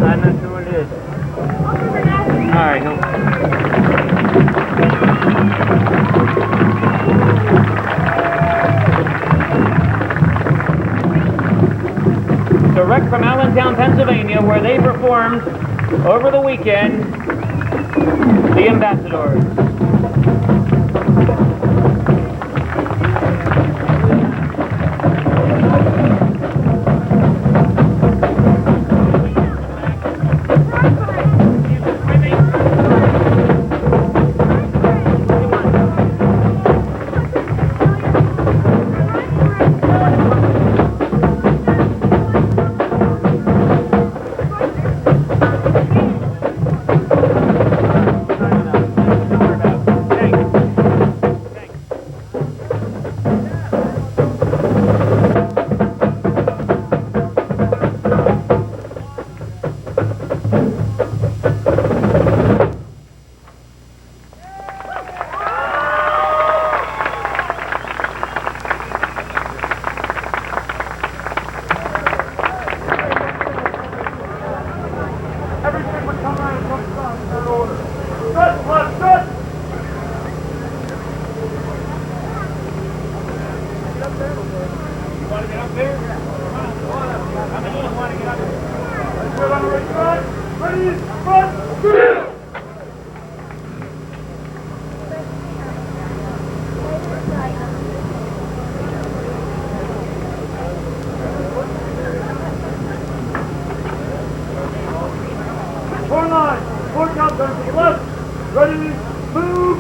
I'm not sure what it is. All right. Direct from Allentown, Pennsylvania, where they performed over the weekend, the Ambassadors. left, ready, move.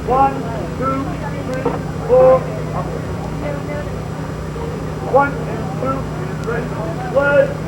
1, 2, 3, 4. 1, 2, 3, play.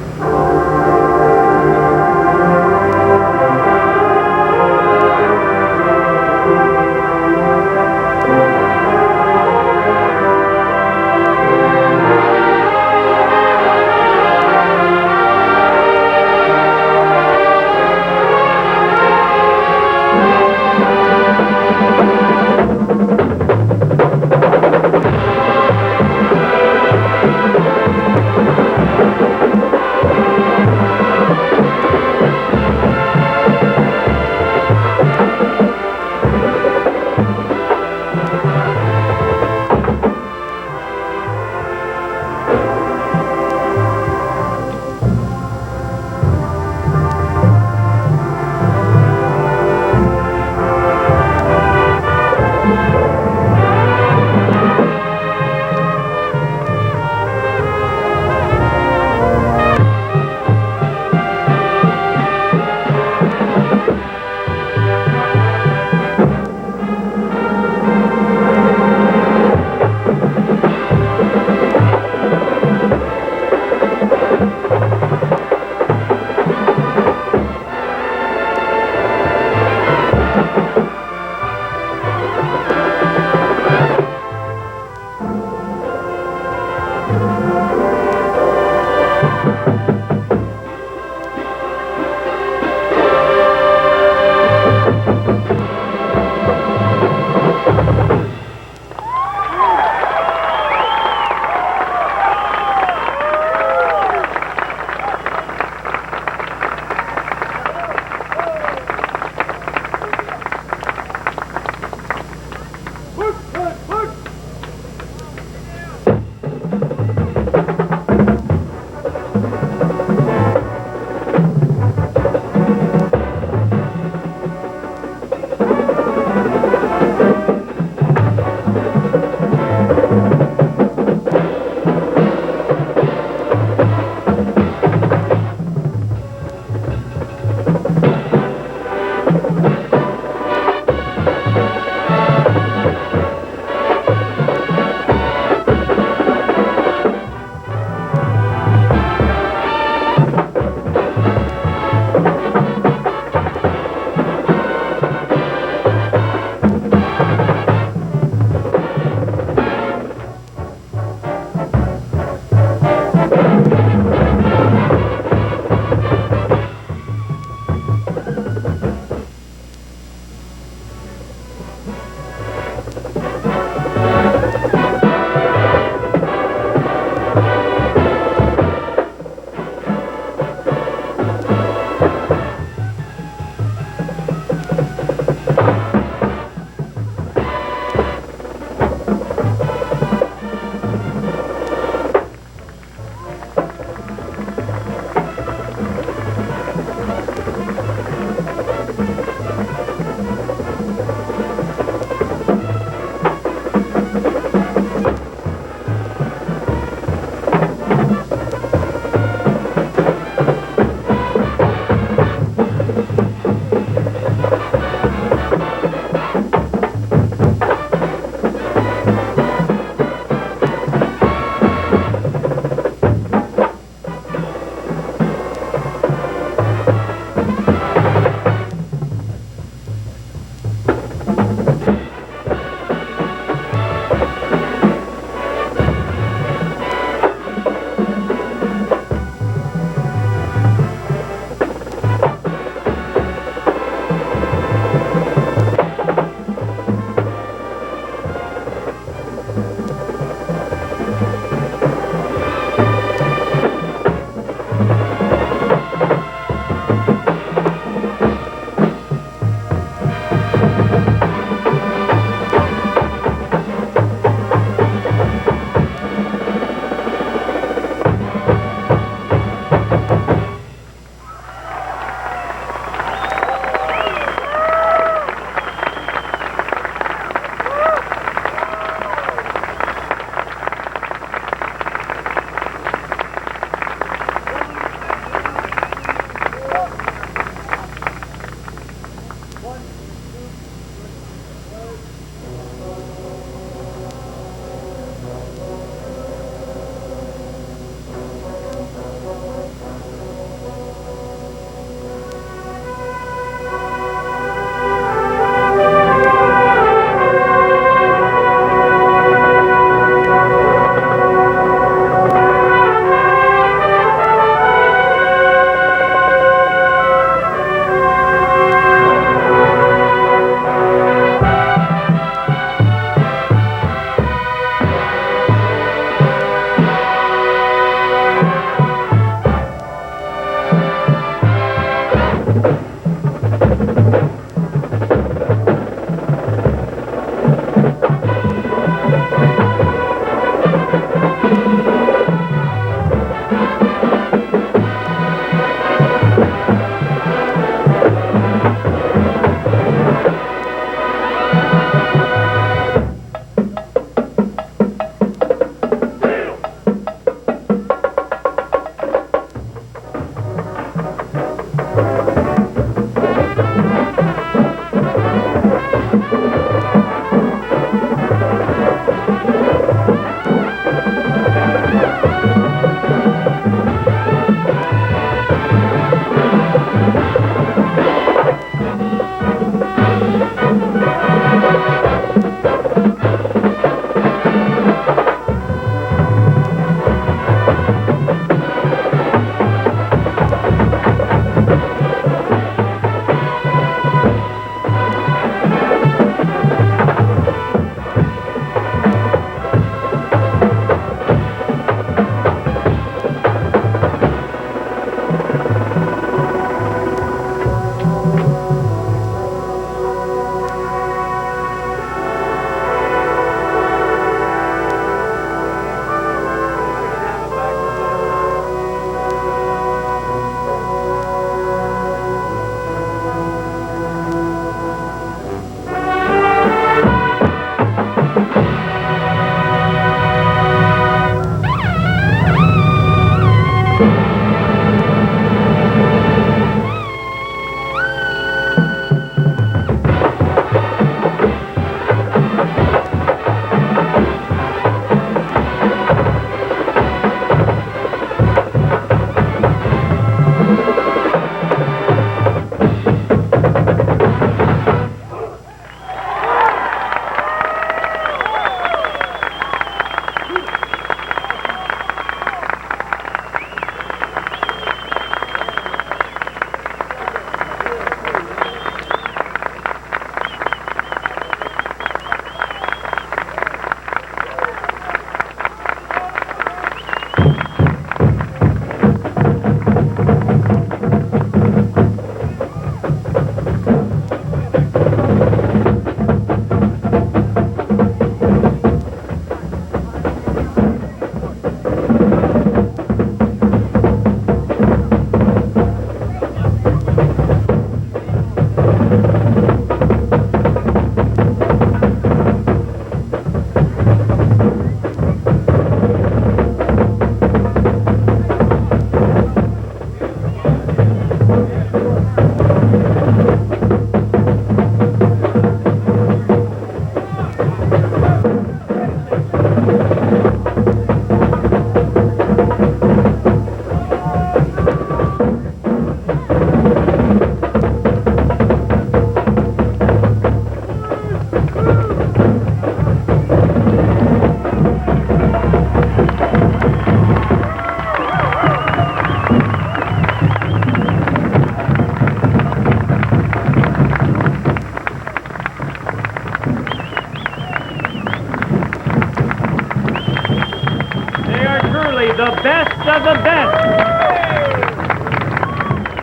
the best of the best.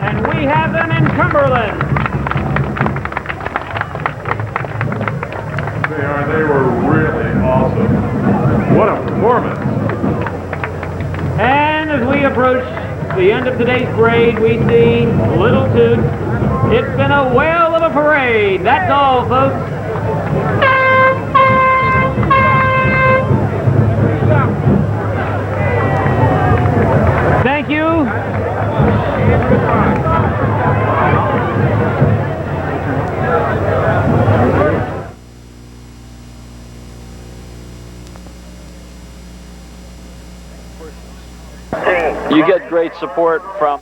And we have them in Cumberland. They were really awesome. What a performance. And as we approach the end of today's parade, we see Little Toot. It's been a whale of a parade. That's all, folks. Thank you. You get great support from